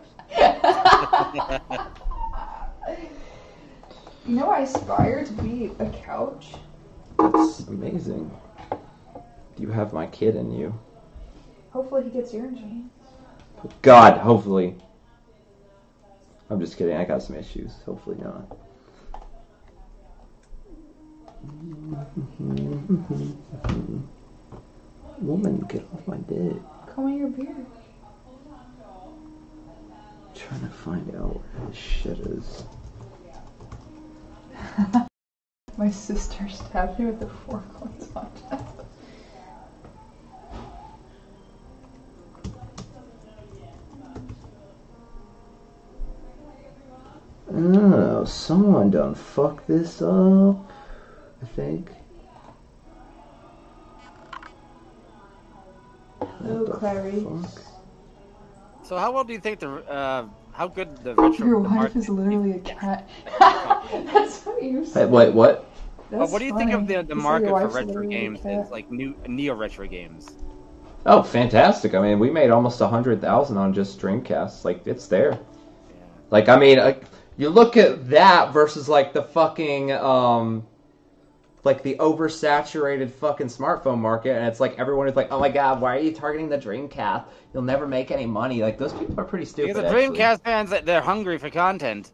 You know, I aspire to be a couch. That's amazing. You have my kid in you. Hopefully he gets your genes. God, hopefully. I'm just kidding. I got some issues. Hopefully not. Woman, get off my dick. Comb your beard. Trying to find out where this shit is. My sister stabbed me with a fork once on chest. Oh, someone done fucked this up, I think. Oh, Clary. So how well do you think how good the retro... Your the wife market is literally a cat. That's what you said. Hey, wait, what? What do you think of the You said market your for wife's retro literally a games cat. as like neo-retro games? Oh, fantastic. I mean, we made almost 100,000 on just Dreamcast. Like, it's there. Yeah. Like, I mean, you look at that versus, like, the fucking, like, the oversaturated fucking smartphone market, and it's like, everyone is like, oh my god, why are you targeting the Dreamcast? You'll never make any money. Like, those people are pretty stupid, Because the Dreamcast fans, they're hungry for content.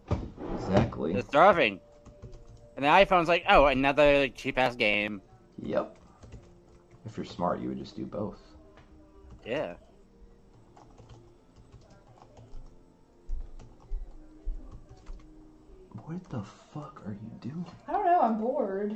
Exactly. They're starving. And the iPhone's like, oh, another like, cheap-ass game. Yep. If you're smart, you would just do both. Yeah. What the fuck are you doing? I don't know, I'm bored.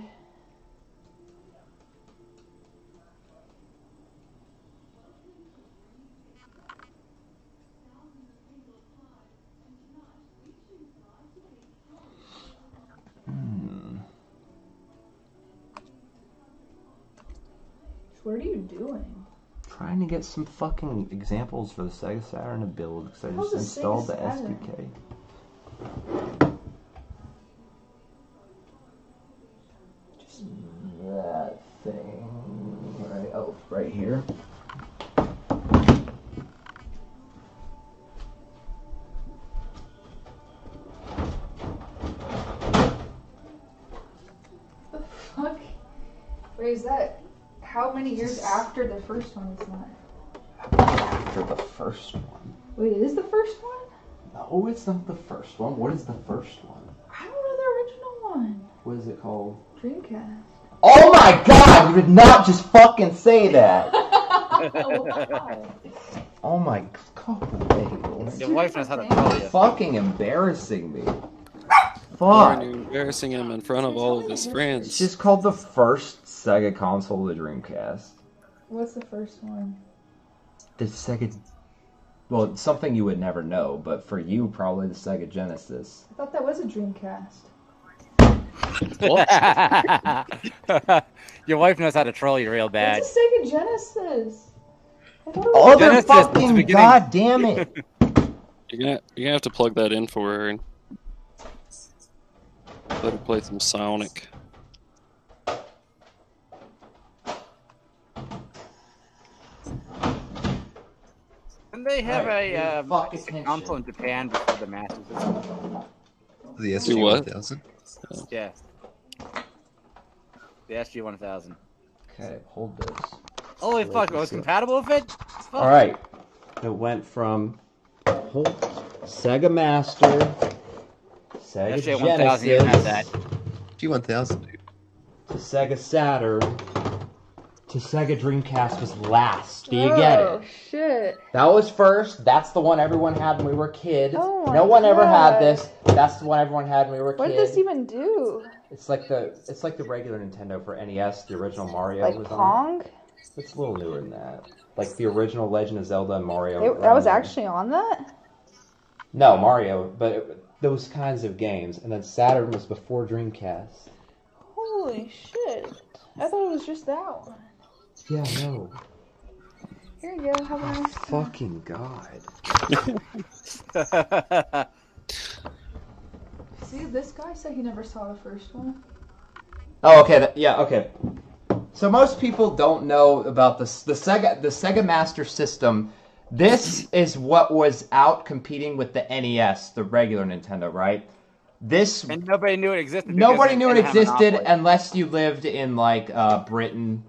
What are you doing? Trying to get some fucking examples for the Sega Saturn to build, because I just installed the SDK. Just that thing. Right, oh, right here. The fuck? Wait, is that how many years after the first one is that? After the first one. Wait, it is the first one? No, it's not the first one. What is the first one? I don't know the original one. What is it called? Dreamcast. Oh my god! You did not just fucking say that! Oh my god. Your wife knows how to tell you. Fucking embarrassing me. Why Fuck. are you embarrassing him in front of all of his It's friends? just called the first Sega console, the Dreamcast. What's the first one? The Sega... Well, it's something you would never know, but for you, probably the Sega Genesis. I thought that was a Dreamcast. Your wife knows how to troll you real bad. It's a Sega Genesis. I thought it was Oh, Genesis, they're it's the fucking beginning. god damn it! You're gonna have to plug that in for her and let her play some Sonic. Didn't they have a fuck attention. console in Japan before the Master System? The Do what? SG-1000. Yeah. The SG-1000. Okay, hold this. Holy fuck, it was compatible with it? Fuck. Alright. It went from Sega Master, Sega SG-1000, you have that. G1000, dude. to Sega Saturn, to Sega Dreamcast was last. Do you get it? Oh, shit. That was first. That's the one everyone had when we were kids. Oh my No one ever had God. this. That's the one everyone had when we were What kids. did this even do? It's like the regular Nintendo for NES. The original Mario Like was on Pong? it. It's a little newer than that. Like the original Legend of Zelda and Mario. That was actually on that? No, Mario, but those kinds of games. And then Saturn was before Dreamcast. Holy shit. I thought it was just that one. Yeah, no. Here you go. Have a nice time. Fucking god. See, this guy said he never saw the first one. Oh, okay. Yeah, okay. So most people don't know about the Sega Master System. This is what was out competing with the NES, the regular Nintendo, right? This and nobody knew it existed. Nobody knew it existed unless you lived in like Britain.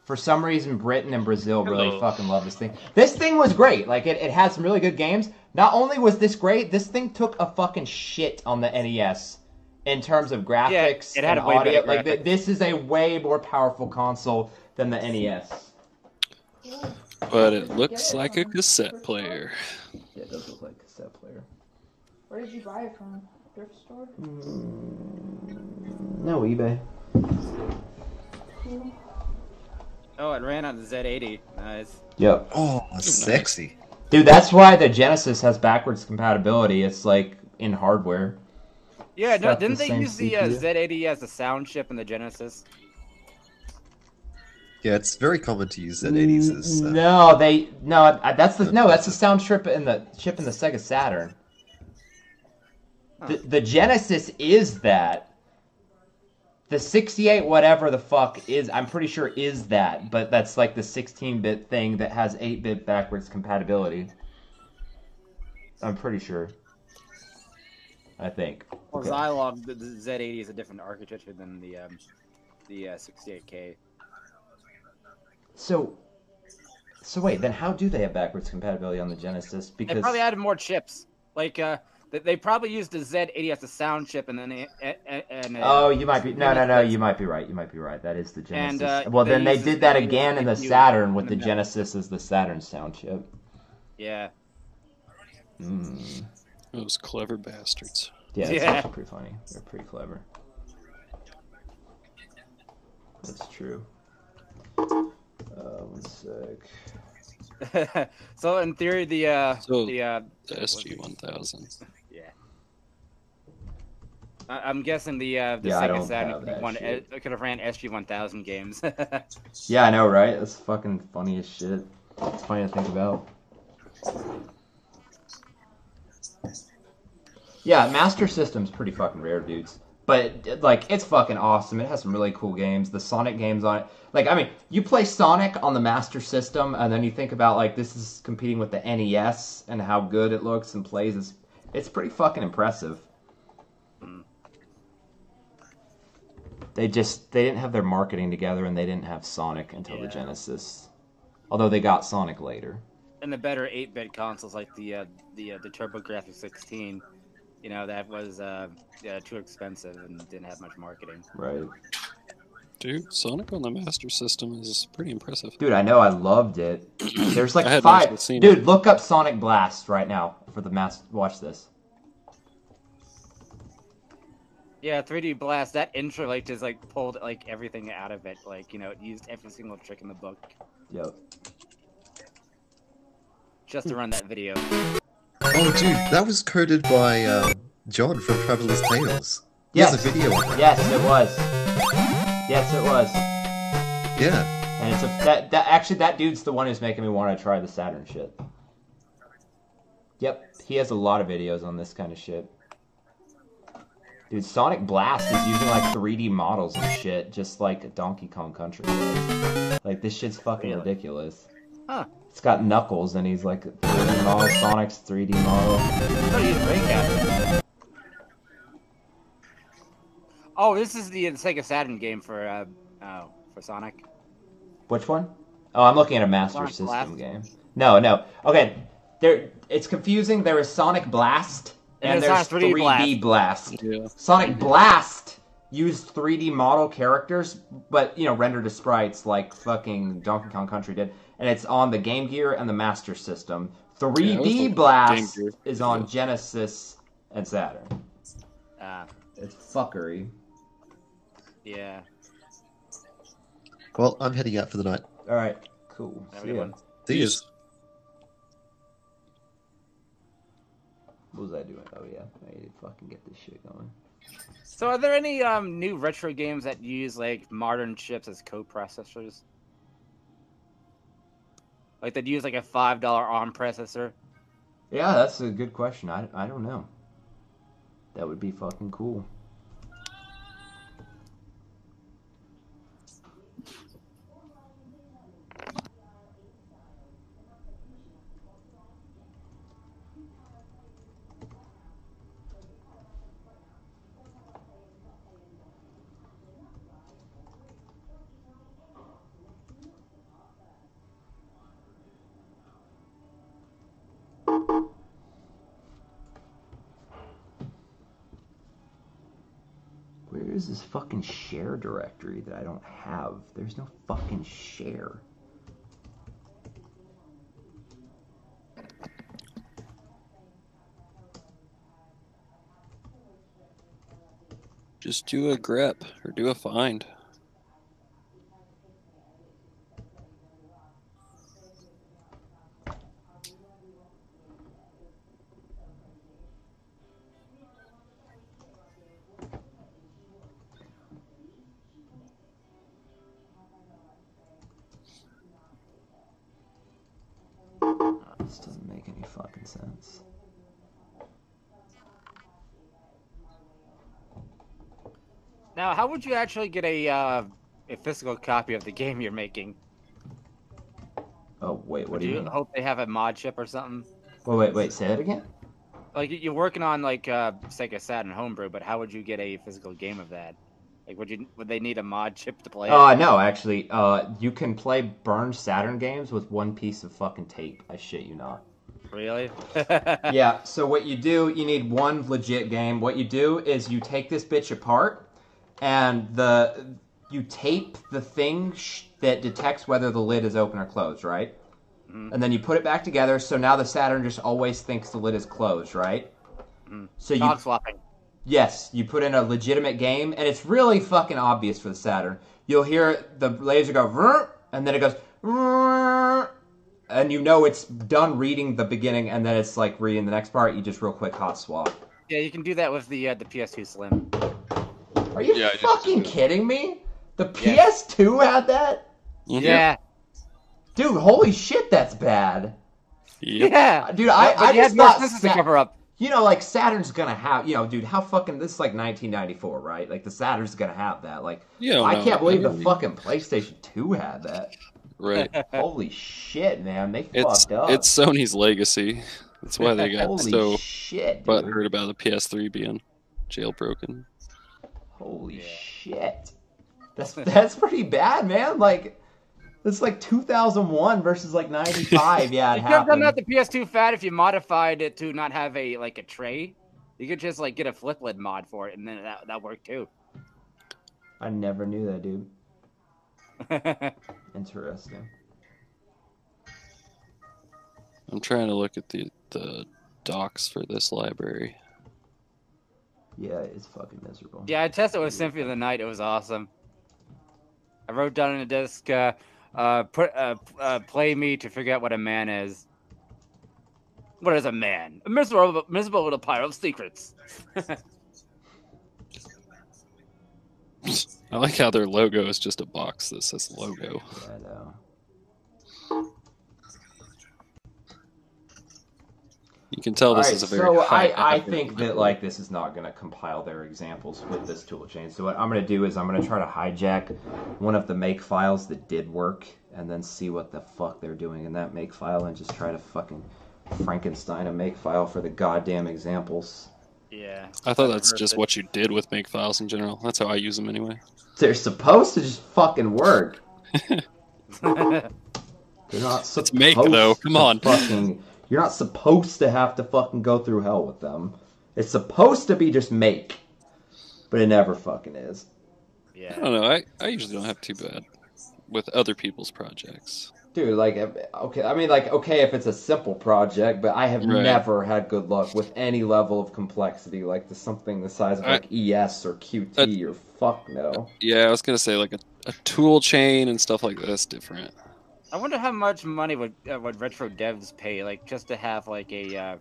For some reason, Britain and Brazil really fucking love this thing. This thing was great. Like it had some really good games. Not only was this great, this thing took a fucking shit on the NES in terms of graphics it had and a way audio. better Like this is a way more powerful console than the NES. But it looks like a cassette player. Yeah, it does look like a cassette player. Where did you buy it from? Thrift store? No, eBay. Cool. Oh, it ran on the Z80. Nice. Yep. Oh, sexy. Dude, that's why the Genesis has backwards compatibility. It's like in hardware. Yeah, It's no, got didn't the they same use the CPU. Z80 as the sound chip in the Genesis? Yeah, it's very common to use Z80s as... that's the sound chip in the Sega Saturn. Huh. The Genesis is that. The 68 whatever the fuck is, I'm pretty sure is that, but that's like the 16-bit thing that has 8-bit backwards compatibility. I'm pretty sure. I think. Well, Okay. Zilog, the Z80 is a different architecture than the 68K. So wait, then how do they have backwards compatibility on the Genesis? Because They probably added more chips. Like, they probably used the Z80 as a sound chip, and then you might be no, you might be right. You might be right. That is the Genesis. And, well, they then they use did the that Z80 again in the CPU Saturn with in the the middle. Genesis as the Saturn sound chip. Yeah. Those clever bastards. Yeah, it's Yeah. actually pretty funny. They're pretty clever. That's true. One sec. So in theory, the SG-1000. Yeah. I'm guessing the I Sega don't Saturn have that one shit. could have ran SG-1000 games. Yeah, I know, right? That's fucking funny as shit. It's funny to think about. Yeah, Master System's pretty fucking rare, dudes. But, like, it's fucking awesome. It has some really cool games. The Sonic games on it. Like, I mean, you play Sonic on the Master System, and then you think about, like, this is competing with the NES and how good it looks and plays. It's pretty fucking impressive. They didn't have their marketing together, and they didn't have Sonic until the Genesis. Although they got Sonic later. And the better 8-bit consoles like the TurboGrafx 16, that was too expensive and didn't have much marketing. Right. Dude, Sonic on the Master System is pretty impressive. Dude, I know, I loved it. There's like I hadn't 5. actually seen Dude, it. look up Sonic Blast right now for the Master. Watch this. Yeah, 3D Blast, that intro just pulled everything out of it. It used every single trick in the book Yep. just to run that video. Oh, dude, that was coded by John from Traveler's Tales. He Yes. has a video on it. Yes, it was. Yes, it was. Yeah. And it's actually that dude's the one who's making me want to try the Saturn shit. Yep, he has a lot of videos on this kind of shit. Dude, Sonic Blast is using 3D models and shit, just like Donkey Kong Country does. Like, this shit's fucking ridiculous. Huh. It's got Knuckles, and he's like a 3D model. Sonic's 3D model. Oh, this is the Sega Saturn game for Sonic. Which one? Oh, I'm looking at a Master Sonic System Blast. game. No. Okay, it's confusing. There is Sonic Blast, and there's 3D Blast. Yeah. Sonic Blast used 3D model characters, but, rendered as sprites like fucking Donkey Kong Country did. And it's on the Game Gear and the Master System. 3D Blast is on Genesis and Saturn. It's fuckery. Yeah. Well, I'm heading out for the night. Alright, cool. Have a See good ya. one. See ya. What was I doing? Oh yeah, I need to fucking get this shit going. So are there any new retro games that use modern chips as co-processors? That use a $5 ARM processor? Yeah, that's a good question. I don't know. That would be fucking cool. is this fucking share directory that I don't have? There's no fucking share. Just do a grep or do a find. This doesn't make any fucking sense. Now, how would you actually get a physical copy of the game you're making? Oh, wait, what do you mean? Hope they have a mod chip or something? Wait, say that again? Like, you're working on, like, Sega Saturn homebrew, but how would you get a physical game of that? Like, would they need a mod chip to play it? No, actually, you can play burned Saturn games with one piece of fucking tape. I shit you not. Really? Yeah, so what you do, you need one legit game. What you do is you take this bitch apart, and you tape the thing that detects whether the lid is open or closed, right? Mm-hmm. And then you put it back together, so now the Saturn just always thinks the lid is closed, right? Mm-hmm. So Dog swapping. Yes, you put in a legitimate game, and it's really fucking obvious for the Saturn. You'll hear the laser go, vrr, and then it goes, vrr, and you know it's done reading the beginning, and then it's like reading the next part. You just real quick hot swap. Yeah, you can do that with the PS2 Slim. Are you fucking kidding me? The PS2 had that? Yeah. Dude, holy shit, that's bad. Yep. Yeah. Dude, I just thought to cover up. You know, like, Saturn's gonna have, you know, dude, how fucking, this is like 1994, right? Like, the Saturn's gonna have that. Like, I can't believe the fucking PlayStation 2 had that. Right. Holy shit, man. They fucked up. It's Sony's legacy. That's why they got Holy shit, dude. butthurt about the PS3 being jailbroken. Holy shit. That's pretty bad, man. Like, it's like 2001 versus like 95. Yeah, it happened. You could have done that the PS2 fat if you modified it to not have a tray. You could just like get a flip lid mod for it, and then that worked too. I never knew that, dude. Interesting. I'm trying to look at the docs for this library. Yeah, it's fucking miserable. Yeah, I tested it with Symphony of the Night. It was awesome. I wrote down in a disc, play me to figure out what a man is. What is a man? A miserable little pile of secrets. I like how their logo is just a box that says logo. Yeah, I know. You can tell this is a very I think that like this is not going to compile their examples with this toolchain. So what I'm going to do is I'm going to try to hijack one of the make files that did work and then see what the fuck they're doing in that make file and just try to fucking Frankenstein a make file for the goddamn examples. Yeah. I thought that's just what you did with make files in general. That's how I use them anyway. They're supposed to just fucking work. They're not supposed to make though. Come on. You're not supposed to have to fucking go through hell with them. It's supposed to be just make. But it never fucking is. Yeah. I don't know. I usually don't have too bad with other people's projects. Dude, like, okay, I mean, like, okay, if it's a simple project, but I have never had good luck with any level of complexity, like something the size of, like, ES or QT or fuck no. Yeah, I was going to say, like, a tool chain and stuff like that's different. I wonder how much money would retro devs pay, like, just to have, like, a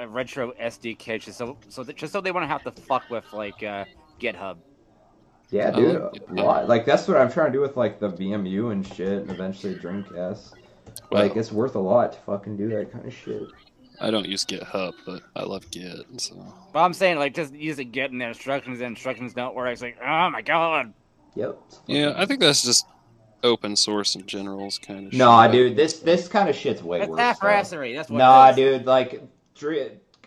retro SDK, just so they won't have to fuck with, like, GitHub. Yeah, dude, a lot. Like, that's what I'm trying to do with, like, the VMU and shit, and eventually Dreamcast. Like, it's worth a lot to fucking do that kind of shit. I don't use GitHub, but I love Git, so... Well, I'm saying, like, just using Git and the instructions don't work. It's like, oh my god! Yep. Yeah, I think that's just open source in general is kind of Nah, dude, this kind of shit's way worse. That's half-rassery, that's what Nah, it is. dude, like,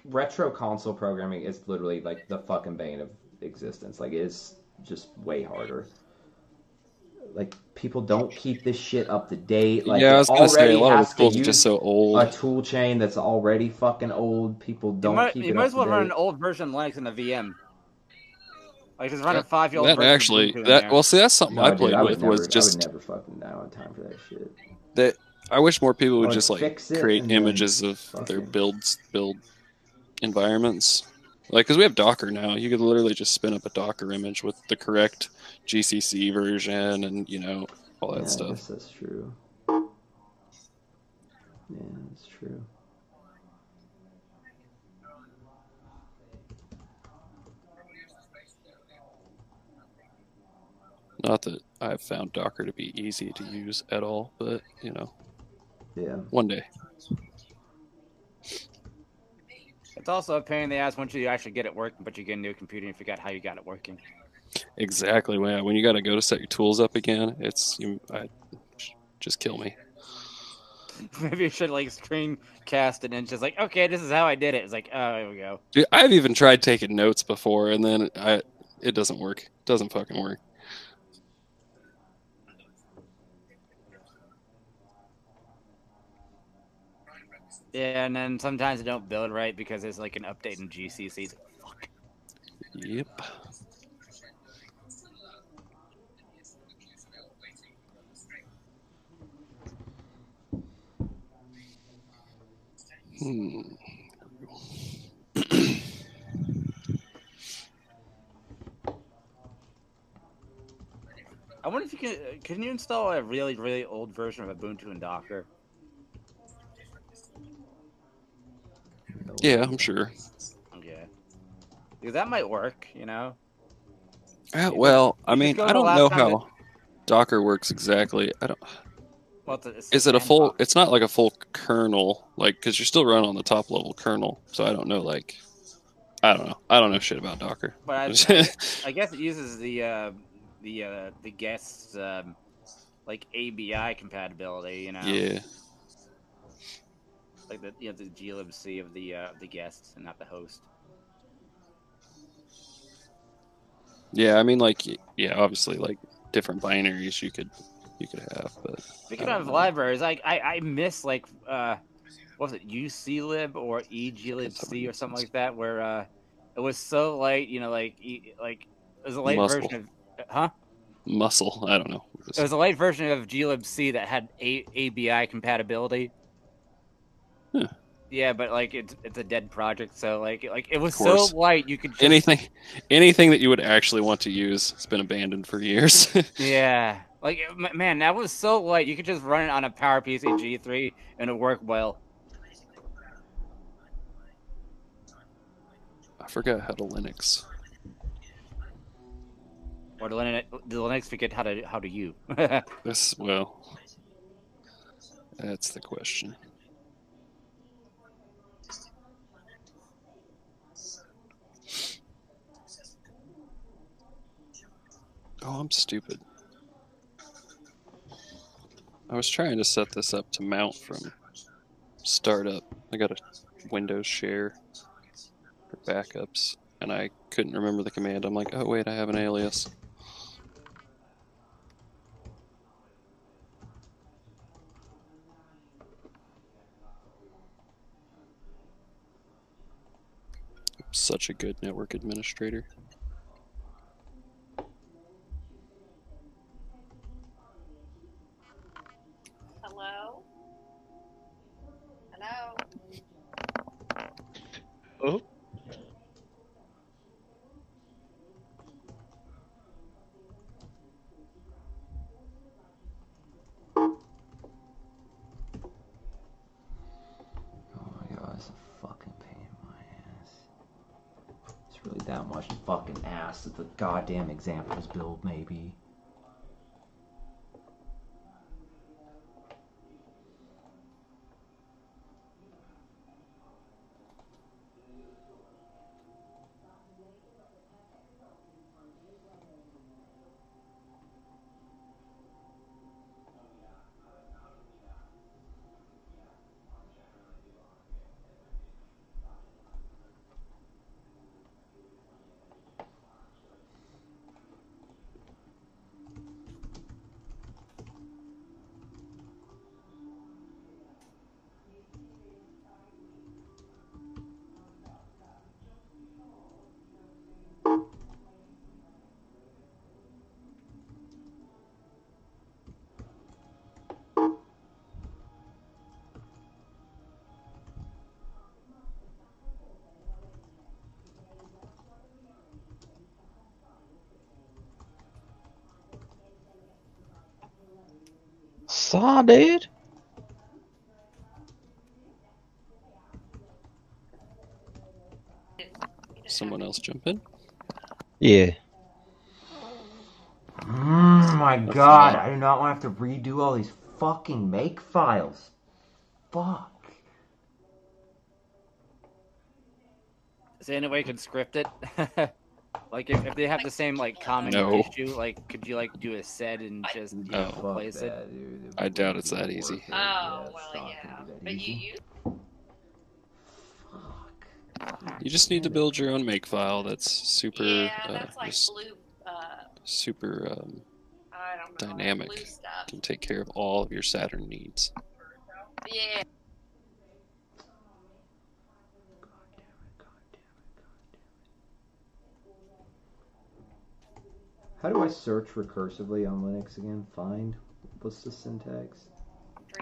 retro console programming is literally, like, the fucking bane of existence. Like, it's just way harder. Like, people don't keep this shit up to date. Like, yeah, I was gonna say, a lot of the tools are just so old. A tool chain that's already fucking old. People don't keep it up to date. You might as well run an old version of Linux in a VM. Like just run a 5-year-old that version actually, of Ubuntu in that there. well, see, that's something I dude, played with never, was just I would never fucking I don't have time for that shit. that. I wish more people would I would just like fix it create and then images of their fucking- build environments. Like, because we have Docker now, you could literally just spin up a Docker image with the correct GCC version and all that Yeah, I stuff. guess that's true. Yeah, that's true. Not that I've found Docker to be easy to use at all, but Yeah. one day. It's also a pain in the ass once you actually get it working, but you get a new computer and you forget how you got it working. Exactly. When you got to go to set your tools up again, just kill me. Maybe you should like screencast it and just like, okay, this is how I did it. It's like, oh, here we go. Dude, I've even tried taking notes before, and then it doesn't work. It doesn't fucking work. Yeah, and then sometimes it don't build right because there's like an update in GCC. It's like, fuck. Yep. I wonder if you can you install a really, really old version of Ubuntu and Docker? Yeah, I'm sure. Okay. Because that might work, Well, I mean, I don't know how that... Docker works exactly. I don't. Well, Is it a full? It's not like a full kernel, like because you're still running on the top level kernel. So I don't know, like, I don't know. I don't know shit about Docker. But I guess it uses the guest's like ABI compatibility, Yeah. Like the the glibc of the guest and not the host. Yeah, I mean, like, yeah, obviously, like different binaries you could have, but speaking of libraries, I miss like what was it, UClib or eglibc or something like that, where it was so light, like it was a light version of Muscle. I don't know. It was a light version of glibc that had ABI compatibility. Huh. Yeah, but like it's a dead project, so like it was so light you could just... anything that you would actually want to use has been abandoned for years. Yeah, like man, that was so light you could just run it on a PowerPC G3 and it worked well. I forgot how to Linux. Or the Linux forget how to you. That's the question. Oh, I'm stupid. I was trying to set this up to mount from startup. I got a Windows share for backups, and I couldn't remember the command. I'm like, oh wait, I have an alias. I'm such a good network administrator. Hello? Hello? Oh. Really that much fucking ass that the goddamn examples build, maybe. saw, dude. Someone else jump in? Yeah. My God, I do not want to have to redo all these fucking make files. Fuck. Is there any way you could script it? Like if they have the same like comment No. issue, like could you like do a set and just replace it? Dude. I doubt it's that easy. Oh, well, yeah. But you You just need to build your own makefile that's super, that's like just blue, super I don't know, dynamic. blue stuff. Can take care of all of your Saturn needs. Yeah. How do I search recursively on Linux again? Find? What's the syntax?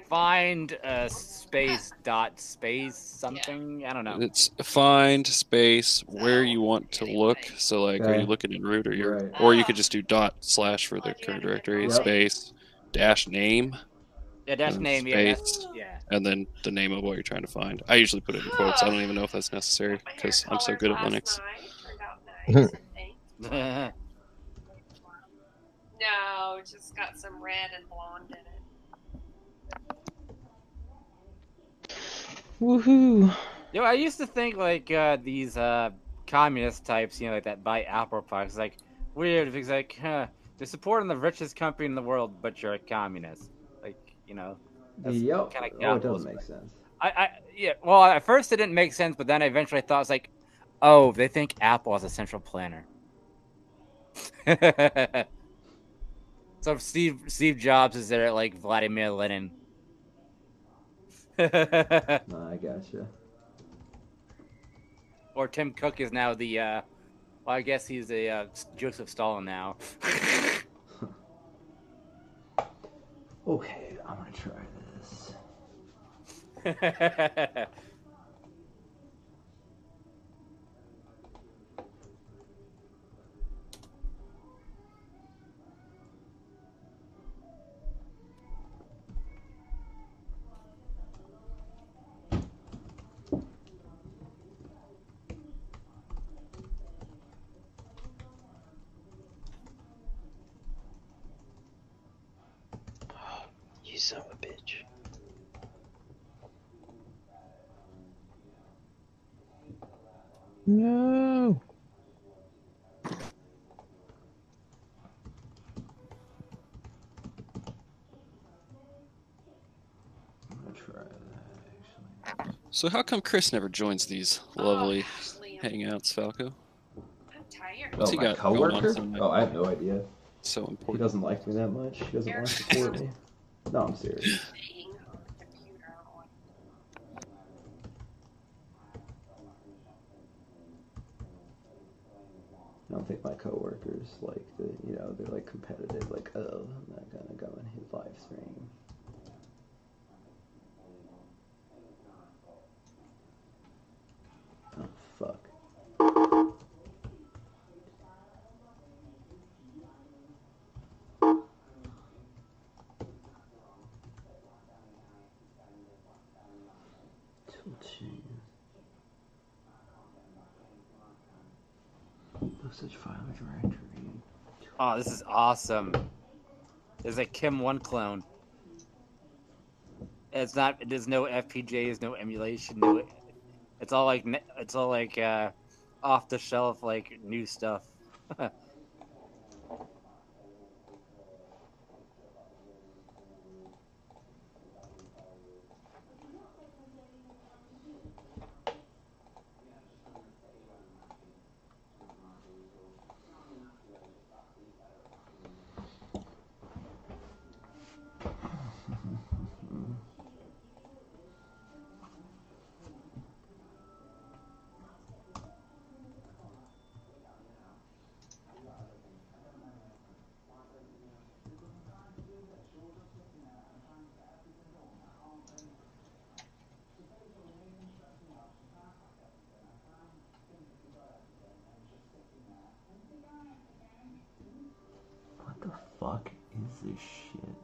Find space dot space something. I don't know. It's find space where you want to look. So like, are you looking in root or your, or you could just do dot slash for the current directory, space dash name. Yeah, dash name. Space, yeah. And then the name of what you're trying to find. I usually put it in quotes. I don't even know if that's necessary because I'm so good at Linux. No, it's just got some red and blonde in it. Woohoo! Yo, I used to think like these communist types, you know, like that buy Apple products, like weird because like they're supporting the richest company in the world, but you're a communist. Like, you know, that's kind of it doesn't make sense. Well, at first it didn't make sense, but then I eventually thought it's like, oh, they think Apple is a central planner. So Steve Jobs is there like Vladimir Lenin. I gotcha. Or Tim Cook is now the well, I guess he's a Joseph Stalin now. Okay, I'm gonna try this. You son of a bitch. No. I'm gonna try that actually. So how come Chris never joins these lovely hangouts, Falco? I'm tired. What's he my got coworker? going on? Oh, I have no idea. So important. He doesn't like me that much. He doesn't want to support me. No, I'm serious. I don't think my coworkers like the, you know, they're like competitive, like, oh, I'm not gonna go in his live stream. Oh, fuck. Toolchain. No such file directory. Oh, this is awesome. There's a Kim 1 clone. It's not. There's no FPGAs, no emulation. No, it's all like off the shelf, like new stuff. What the fuck is this shit?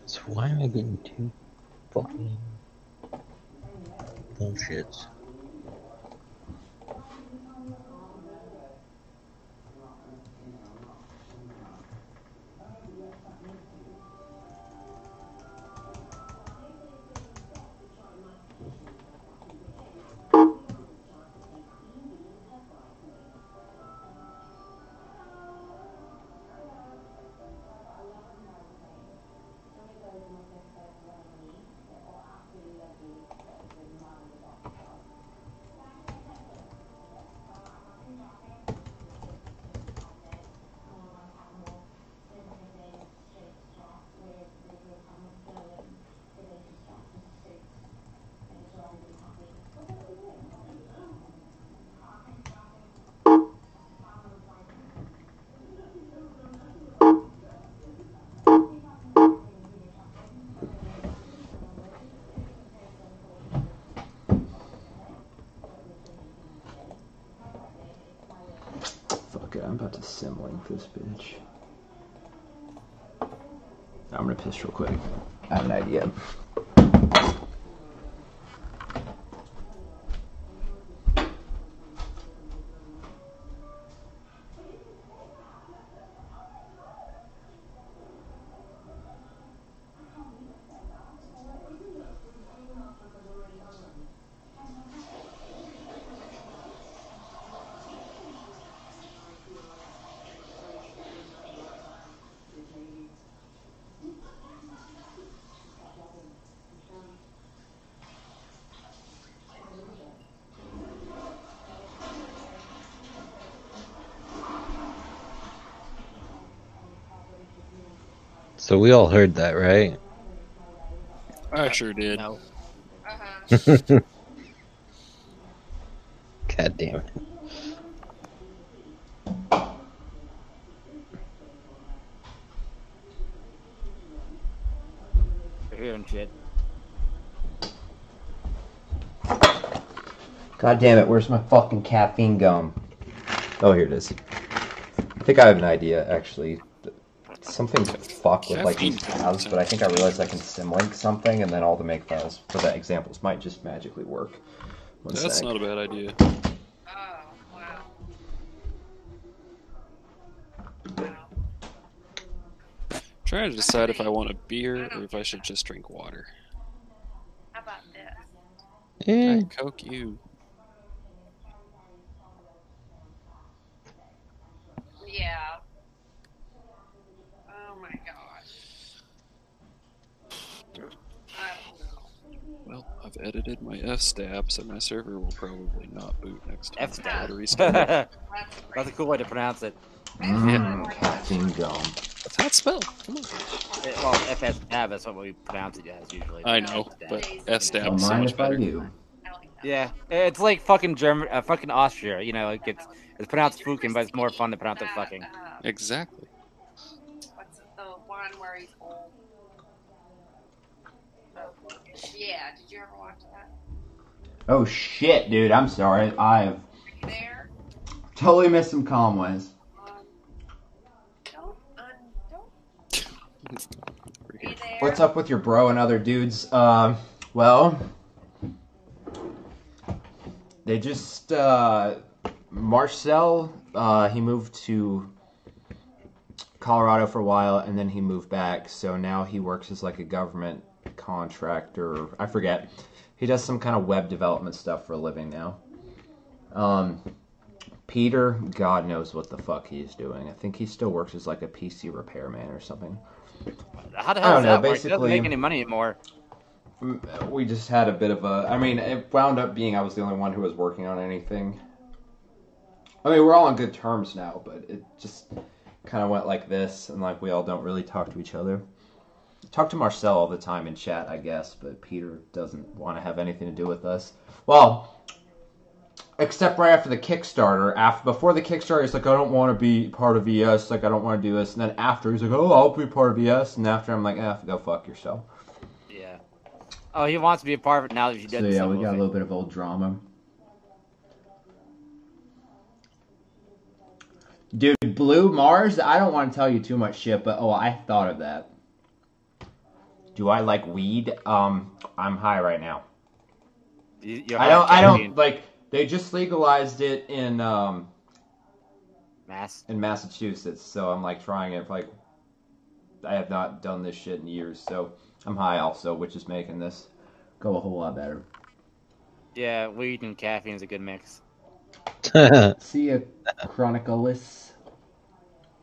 So why am I getting two fucking bullshits? I'm about to sim link this bitch. I'm gonna piss real quick. I have an idea. So we all heard that, right? I sure did. No. God damn it. You're hearing shit. God damn it, where's my fucking caffeine gum? Oh, here it is. I think I have an idea, actually. Something's fucked with like these paths, but I think I realized I can symlink something, and then all the makefiles for the examples might just magically work. That's not a bad idea. Oh, wow. Trying to decide if I want a beer or if I should just drink water. How about this? Yeah. Coke you. Yeah. Oh my gosh. I don't know. Well, I've edited my F-stab, so my server will probably not boot next time. F-stab. That's a cool way to pronounce it. Caffeine gum. That's how it's spelled. Come on. Well, FS-stab is what we pronounce it as usually. I know, but F-stab Don't is so mind much if I better. do. Yeah, it's like fucking German, fucking Austria. You know, like it's pronounced fucking, but it's more fun to pronounce it fucking. Exactly. What's the one where he's old? Yeah, did you ever watch that? Oh shit, dude, I'm sorry. I've Are you there? totally missed some Conways. Don't. Are you there? What's up with your bro and other dudes? Well, they just, Marcel, he moved to Colorado for a while, and then he moved back, so now he works as like a government contractor. I forget. He does some kind of web development stuff for a living now. Peter, God knows what the fuck he's doing. I think he still works as like a PC repairman or something. How the hell does that work? Basically, He doesn't make any money anymore. We just had a bit of a... I mean, it wound up being I was the only one who was working on anything. I mean, we're all on good terms now, but it just kind of went like this, and like we all don't really talk to each other. Talk to Marcel all the time in chat, I guess, but Peter doesn't want to have anything to do with us. Well, except right after the Kickstarter. Before the Kickstarter, he's like, I don't want to be part of VS, like, I don't want to do this. And then after, he's like, oh, I'll be part of VS. And after, I'm like, go fuck yourself. Yeah. Oh, he wants to be a part of it now that you did. So yeah, we got a little bit of old drama. Dude, Blue Mars, I don't want to tell you too much shit, but I thought of that. Do I like weed? I'm high right now. I don't like. They just legalized it in Massachusetts, so I'm like trying it. Like, I have not done this shit in years, so I'm high also, which is making this go a whole lot better. Yeah, weed and caffeine is a good mix. See ya, Chronicles.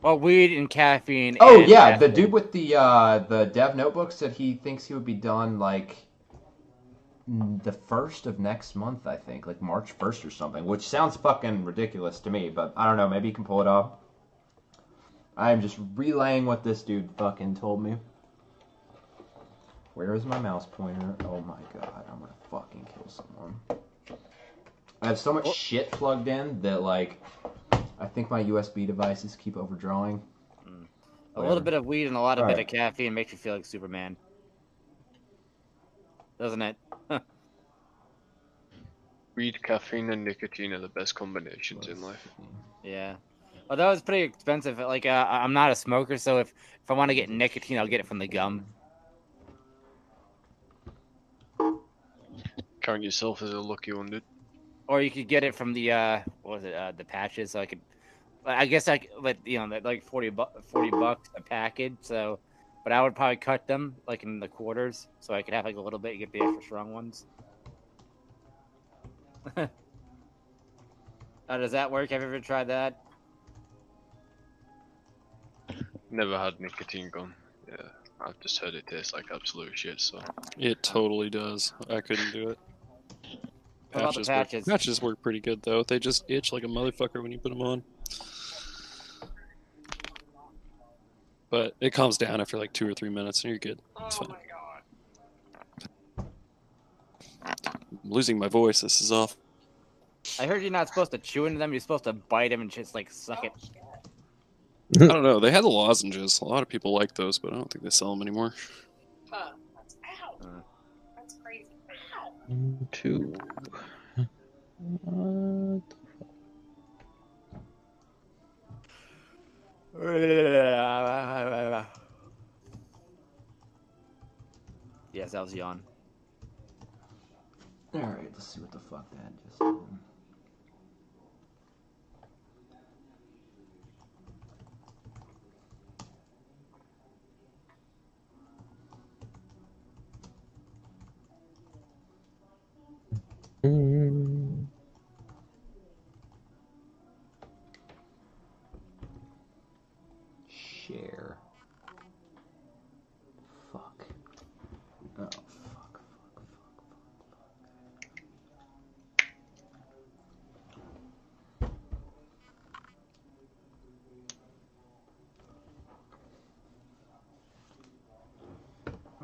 Well, weed and caffeine. Oh and yeah, the dude with the dev notebook said he thinks he would be done like the 1st of next month, I think, like March 1st or something, which sounds fucking ridiculous to me, but I don't know, maybe he can pull it off. I'm just relaying what this dude fucking told me. Where is my mouse pointer? Oh my god, I'm gonna fucking kill someone. I have so much shit plugged in that, like, I think my USB devices keep overdrawing. A little bit of weed and a lot of bit of caffeine makes you feel like Superman. Doesn't it? Weed, caffeine, and nicotine are the best combinations in life. Yeah. Well, that was pretty expensive. Like, I'm not a smoker, so if I want to get nicotine, I'll get it from the gum. Count yourself as a lucky one, dude. Or you could get it from the what was it? The patches. So I guess like 40 bucks a package. So, but I would probably cut them like in the quarters, so I could have like a little bit. You get the extra strong ones. How does that work? Have you ever tried that? Never had nicotine gum. Yeah, I've just heard it tastes like absolute shit. So it totally does. I couldn't do it. Patches work pretty good though. They just itch like a motherfucker when you put them on. But it calms down after like 2 or 3 minutes and you're good. It's fine. I'm losing my voice. This is off. I heard you're not supposed to chew into them. You're supposed to bite them and just like suck it. I don't know. They had the lozenges. A lot of people like those, but I don't think they sell them anymore. That's That's crazy. Ow. 2. Yes, that was yawn. Alright, let's see what the fuck that just did. Share. Fuck. Oh, fuck.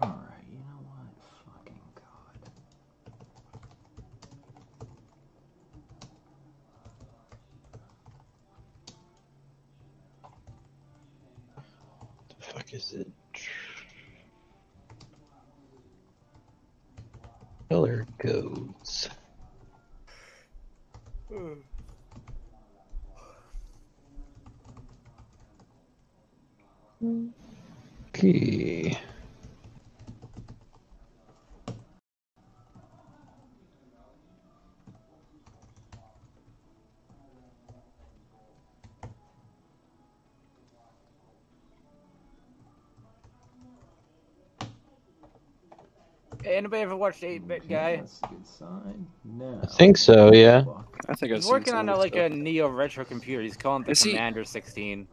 Alright, you know what? Fucking God. The fuck is it? Color codes. Okay. Anybody ever watched 8-Bit Guy? That's a good sign. No. I think so, yeah. I think He's working on a Neo retro computer. He's calling it the Commander 16.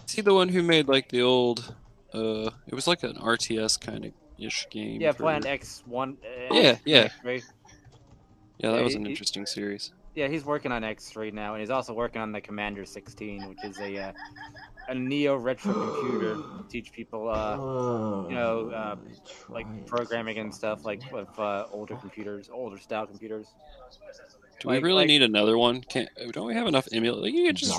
Is he the one who made like the old? It was like an RTS kind of ish game. Yeah, Planet X1. Yeah. X3. Yeah, that was an interesting series. Yeah, he's working on X3 now, and he's also working on the Commander 16, which is a Neo retro computer to teach people, like programming and stuff, like with older style computers. Do we really need another one? Don't we have enough emulators? You can just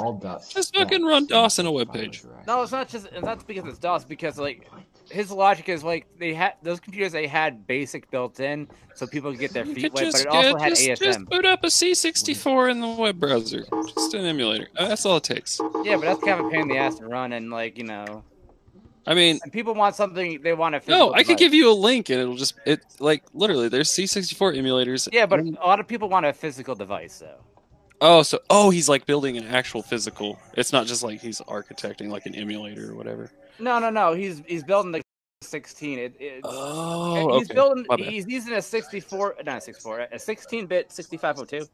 fucking run DOS in a webpage. No, it's not just. That's because it's DOS. Because like his logic is like they had those computers. They had BASIC built in, so people could get their feet wet. But it also had ASM. Just boot up a C64 in the web browser. Just an emulator. That's all it takes. Yeah, but that's kind of a pain in the ass to run, and like I mean, and people want something. They want a physical I could device. give you a link, and it'll just like literally. There's C64 emulators. Yeah, but a lot of people want a physical device, though. Oh, he's like building an actual physical. It's not just like he's architecting like an emulator or whatever. No. He's building the 16. He's building. He's using a 16-bit 6502.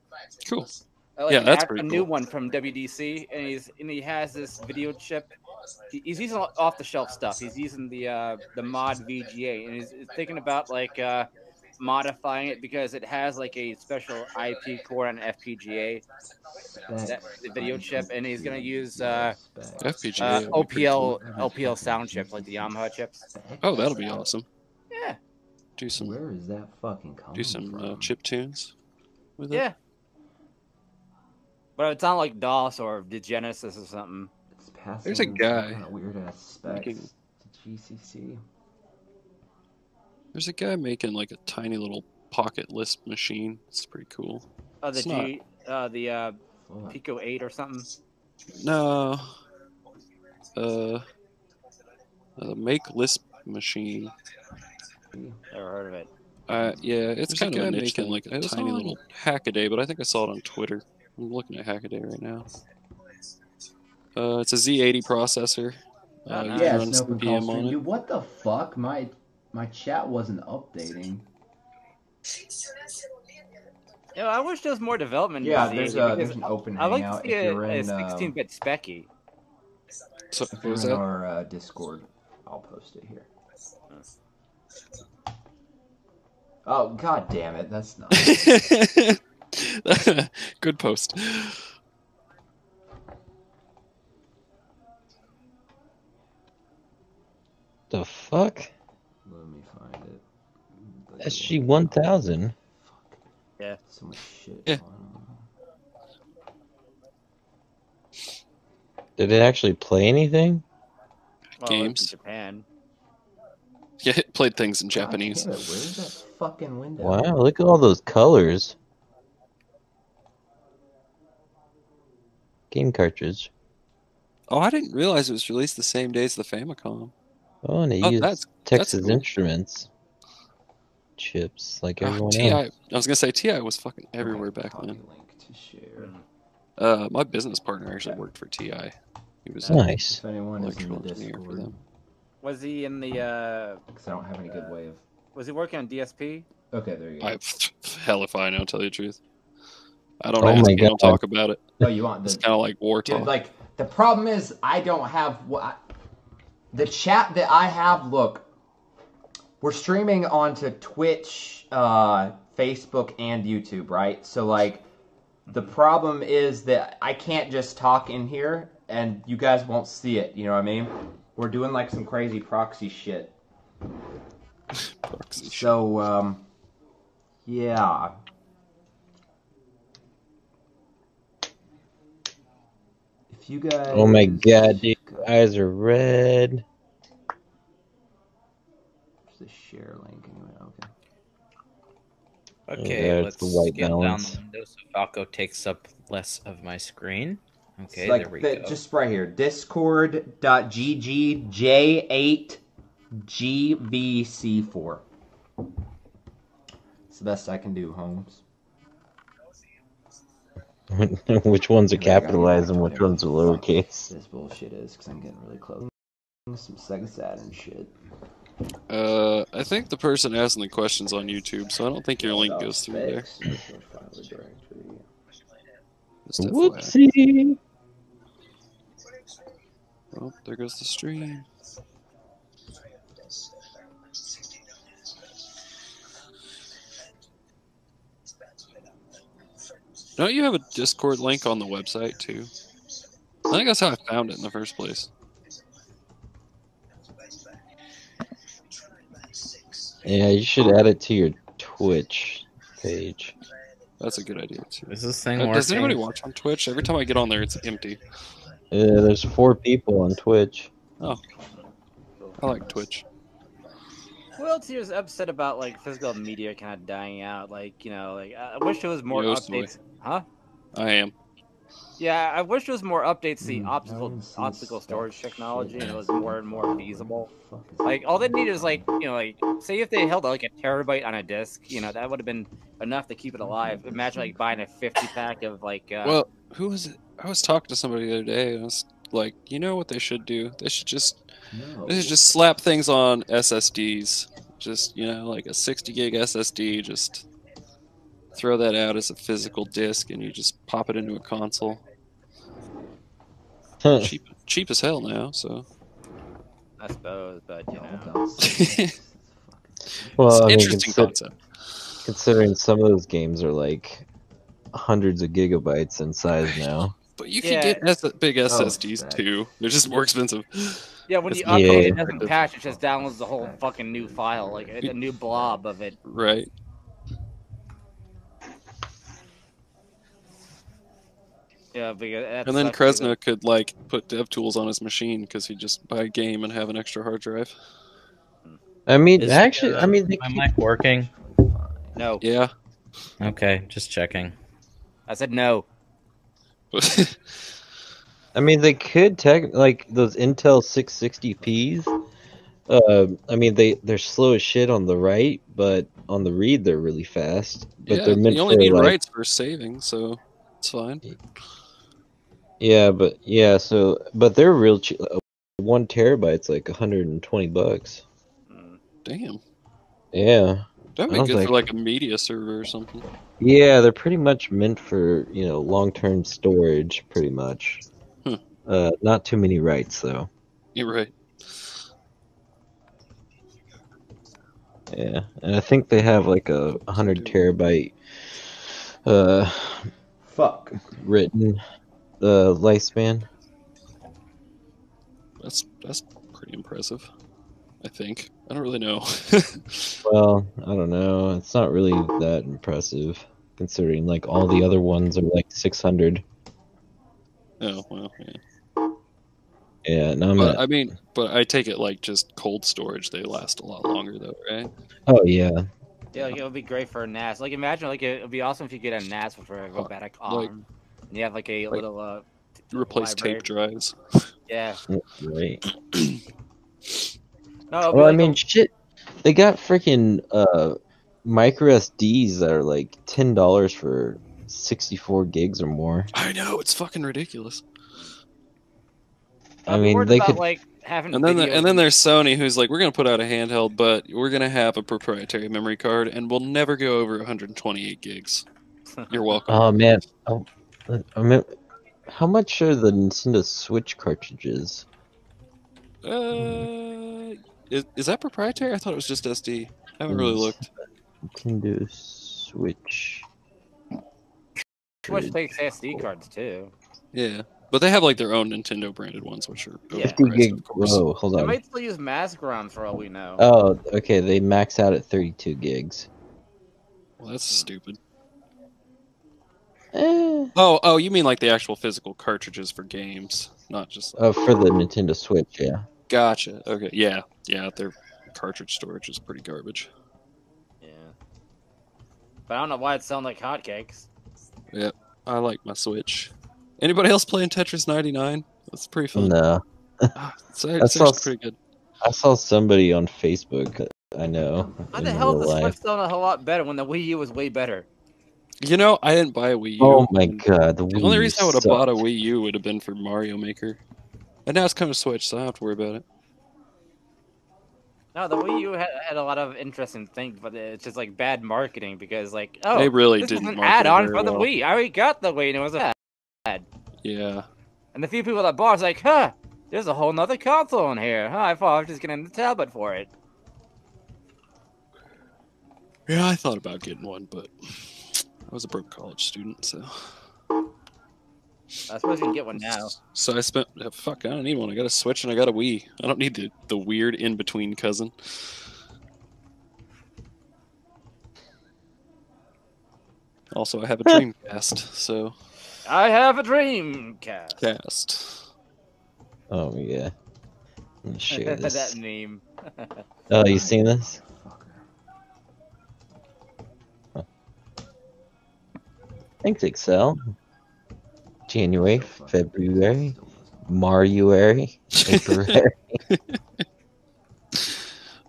Cool. Like that's pretty a new one from WDC, and he has this video chip. He's using off the shelf stuff. He's using the mod VGA, and he's thinking about like modifying it because it has like a special IP core and FPGA, the video chip, and he's gonna use FPGA LPL sound chips like the Yamaha chips. Oh, that'll be awesome. Yeah. Where is that fucking coming Do some from? chip tunes with it. Yeah. But it's not like DOS or the Genesis or something. It's passing There's a guy weird ass specs to GCC. There's a guy making like a tiny little pocket Lisp machine. It's pretty cool. Oh, the Pico 8 or something. No. The make Lisp machine. Never heard of it. Yeah, it's kind of a niche thing, like a tiny little Hackaday, but I think I saw it on Twitter. I'm looking at Hackaday right now. It's a Z80 processor. Yeah, it's an open call stream. Dude, what the fuck? My chat wasn't updating. Yeah, I wish there was more development. Yeah, there's an open hangout. I like to see a 16-bit specky. So, if you're in our Discord, I'll post it here. Oh, god damn it, that's not... Good post. The fuck? Let me find it. SG-1000. Yeah. So much shit. Yeah. Did it actually play anything? Games. In Japan. Yeah, it played things in Japanese. Damn it, where's that fucking window? Wow, look at all those colors. Game cartridge. Oh, I didn't realize it was released the same day as the Famicom. Oh, and they used Texas Instruments chips like everyone TI. else. I was gonna say TI was fucking everywhere back then. Link to share. My business partner actually worked for TI. He was nice. If anyone is in the electrical engineer for Discord, them. Was he in the? because I don't have any good way of. Was he working on DSP? Okay, there you go. Hell if I know, tell you the truth. I don't Oh ask, my you don't God. talk about it. Oh, you want It's kind of like war Dude, talk. like, the problem is, I don't have the chat that I have. Look, we're streaming onto Twitch, Facebook, and YouTube, right? So, like, the problem is that I can't just talk in here, and you guys won't see it. You know what I mean? We're doing like some crazy proxy shit. So, yeah. If you guys... Oh my god, dude, your eyes are red. There's the share link anyway, okay. Okay, Yeah, let's it's the white scale down balance. the window so Falco takes up less of my screen. Okay, Like there we go. just right here, discord.ggj8gbc4. It's the best I can do, Holmes. Which ones are capitalized and which ones are lowercase? This bullshit is because I'm getting really close. Some Sega Saturn shit. I think the person asking the question's on YouTube, so I don't think your link goes through there. Just FYI. Whoopsie! Oh, there goes the stream. Don't you have a Discord link on the website too? I think that's how I found it in the first place. Yeah, you should add it to your Twitch page. That's a good idea too. Is this thing working? Does anybody watch on Twitch? Every time I get on there, it's empty. There's 4 people on Twitch. Oh, I like Twitch. Who else here is upset about like physical media kind of dying out? Like, you know, like I wish there was more updates. Huh? I am. Yeah, I wish there was more updates to the optical storage technology, and it was more and more feasible. Like, all they need is like, you know, like say if they held like a terabyte on a disk, you know, that would have been enough to keep it alive. Imagine like buying a 50-pack of like. Well, who was it? I was talking to somebody the other day, and I was like, you know what they should do? They should just slap things on SSDs. Just, you know, like a 60 gig SSD. Just throw that out as a physical disk, and you just pop it into a console. Cheap as hell now, so. I suppose, but you know. Well, it's an interesting concept. Considering some of those games are like hundreds of gigabytes in size now. But you can get big SSDs too. They're just more expensive. Yeah, when you upload, it doesn't patch. It just downloads the whole fucking new file, like a new blob of it. Right. Yeah, because and then Kresna could like put DevTools on his machine because he'd just buy a game and have an extra hard drive. I mean, actually, I mean, my mic working? No. Yeah. Okay, just checking. I said no. I mean, they could like those Intel 660Ps. I mean, they're slow as shit on the write, but on the read they're really fast. But they're meant you only for, need like, writes for saving, so it's fine. Yeah, but but they're real cheap. 1 terabyte's like $120. Damn. Yeah. That'd be good for like a media server or something. Yeah, they're pretty much meant for, you know, long-term storage, pretty much. Not too many writes, though. You're right. Yeah, and I think they have like a 100 terabyte written lifespan. That's pretty impressive, I think. I don't really know. Well, I don't know. It's not really that impressive, considering like all the other ones are like 600. Oh, well, yeah. Yeah, no, but I take it like just cold storage, they last a lot longer though, right? Oh, yeah. Yeah, like it would be great for a NAS. Like imagine, like it would be awesome if you get a NAS with a robotic arm. And you have like a little replace library. tape drives. Yeah. Right. No, well, I mean, shit. They got freaking micro SDs that are like $10 for 64 gigs or more. I know, it's fucking ridiculous. I mean, they could like having and then there's Sony, who's like, we're gonna put out a handheld, but we're gonna have a proprietary memory card, and we'll never go over 128 gigs. You're welcome. Oh man, I mean, how much are the Nintendo Switch cartridges? Is that proprietary? I thought it was just SD. I haven't really looked. Nintendo Switch. Switch takes SD cards too. Yeah, but they have like their own Nintendo branded ones, which are 50 gig. Whoa, hold They on. might still use mask ROMs for all we know. Oh, okay. They max out at 32 gigs. Well, that's stupid. Eh. Oh, you mean like the actual physical cartridges for games, not just. Oh, for the Nintendo Switch, yeah. Gotcha. Okay, yeah. Their cartridge storage is pretty garbage. Yeah. But I don't know why it's selling like hotcakes. Yeah, I like my Switch. Anybody else playing Tetris 99? That's pretty fun. No. It's actually pretty good. I saw somebody on Facebook I know. How the hell is the Switch selling a whole lot better when the Wii U was way better? You know, I didn't buy a Wii U. Oh my god, the only reason I would have bought a Wii U would have been for Mario Maker. And now it's coming to Switch, so I don't have to worry about it. No, the Wii U had a lot of interesting things, but it's just like bad marketing because like, oh, they really this didn't is an market add-on very for the well. Wii. I already got the Wii and it was a ad. Yeah. And the few people that bought it's like, huh, there's a whole nother console in here. Huh, I thought I was just getting the tablet for it. Yeah, I thought about getting one, but I was a broke college student, so. I suppose you can get one now. So I spent, fuck, I don't need one. I got a Switch and I got a Wii. I don't need the weird in-between cousin. Also, I have a Dreamcast, so. I have a Dreamcast. Cast. Oh yeah. Share this. That meme. Oh, you seen this? Huh. Thanks, Excel. January, February, Maruary, February.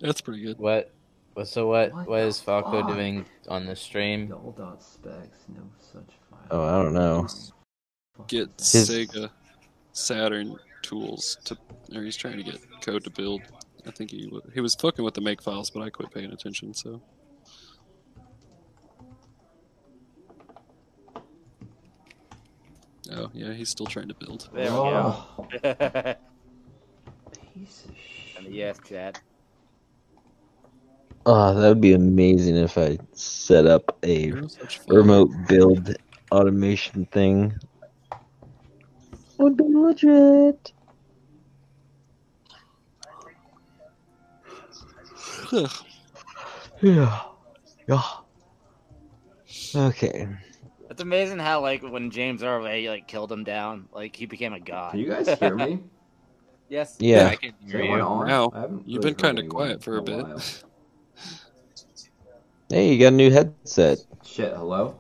That's pretty good. What is Falco doing on the stream? Specs, no such file. Oh, I don't know. Get Sega Saturn tools to, or he's trying to get code to build. I think he was fucking with the make files, but I quit paying attention. So. Oh yeah, he's still trying to build. There we go. Piece of shit. Yes, chat. Oh, that would be amazing if I set up a remote build automation thing. Would be legit. Yeah. Okay. It's amazing how, like, when James R.A. like killed him down, like he became a god. Can you guys hear me? Yes. Yeah. I can hear you. Now, you've been kind of quiet for a bit. Hey, you got a new headset. Shit, hello?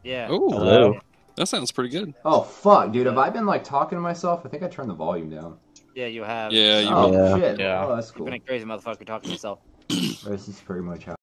Yeah. Oh, hello. That sounds pretty good. Oh, fuck, dude. Have I been, like, talking to myself? I think I turned the volume down. Yeah, you have. Yeah, you Oh, Yeah. shit. Yeah. Oh, that's You've cool. been a crazy motherfucker talking to yourself. This is pretty much how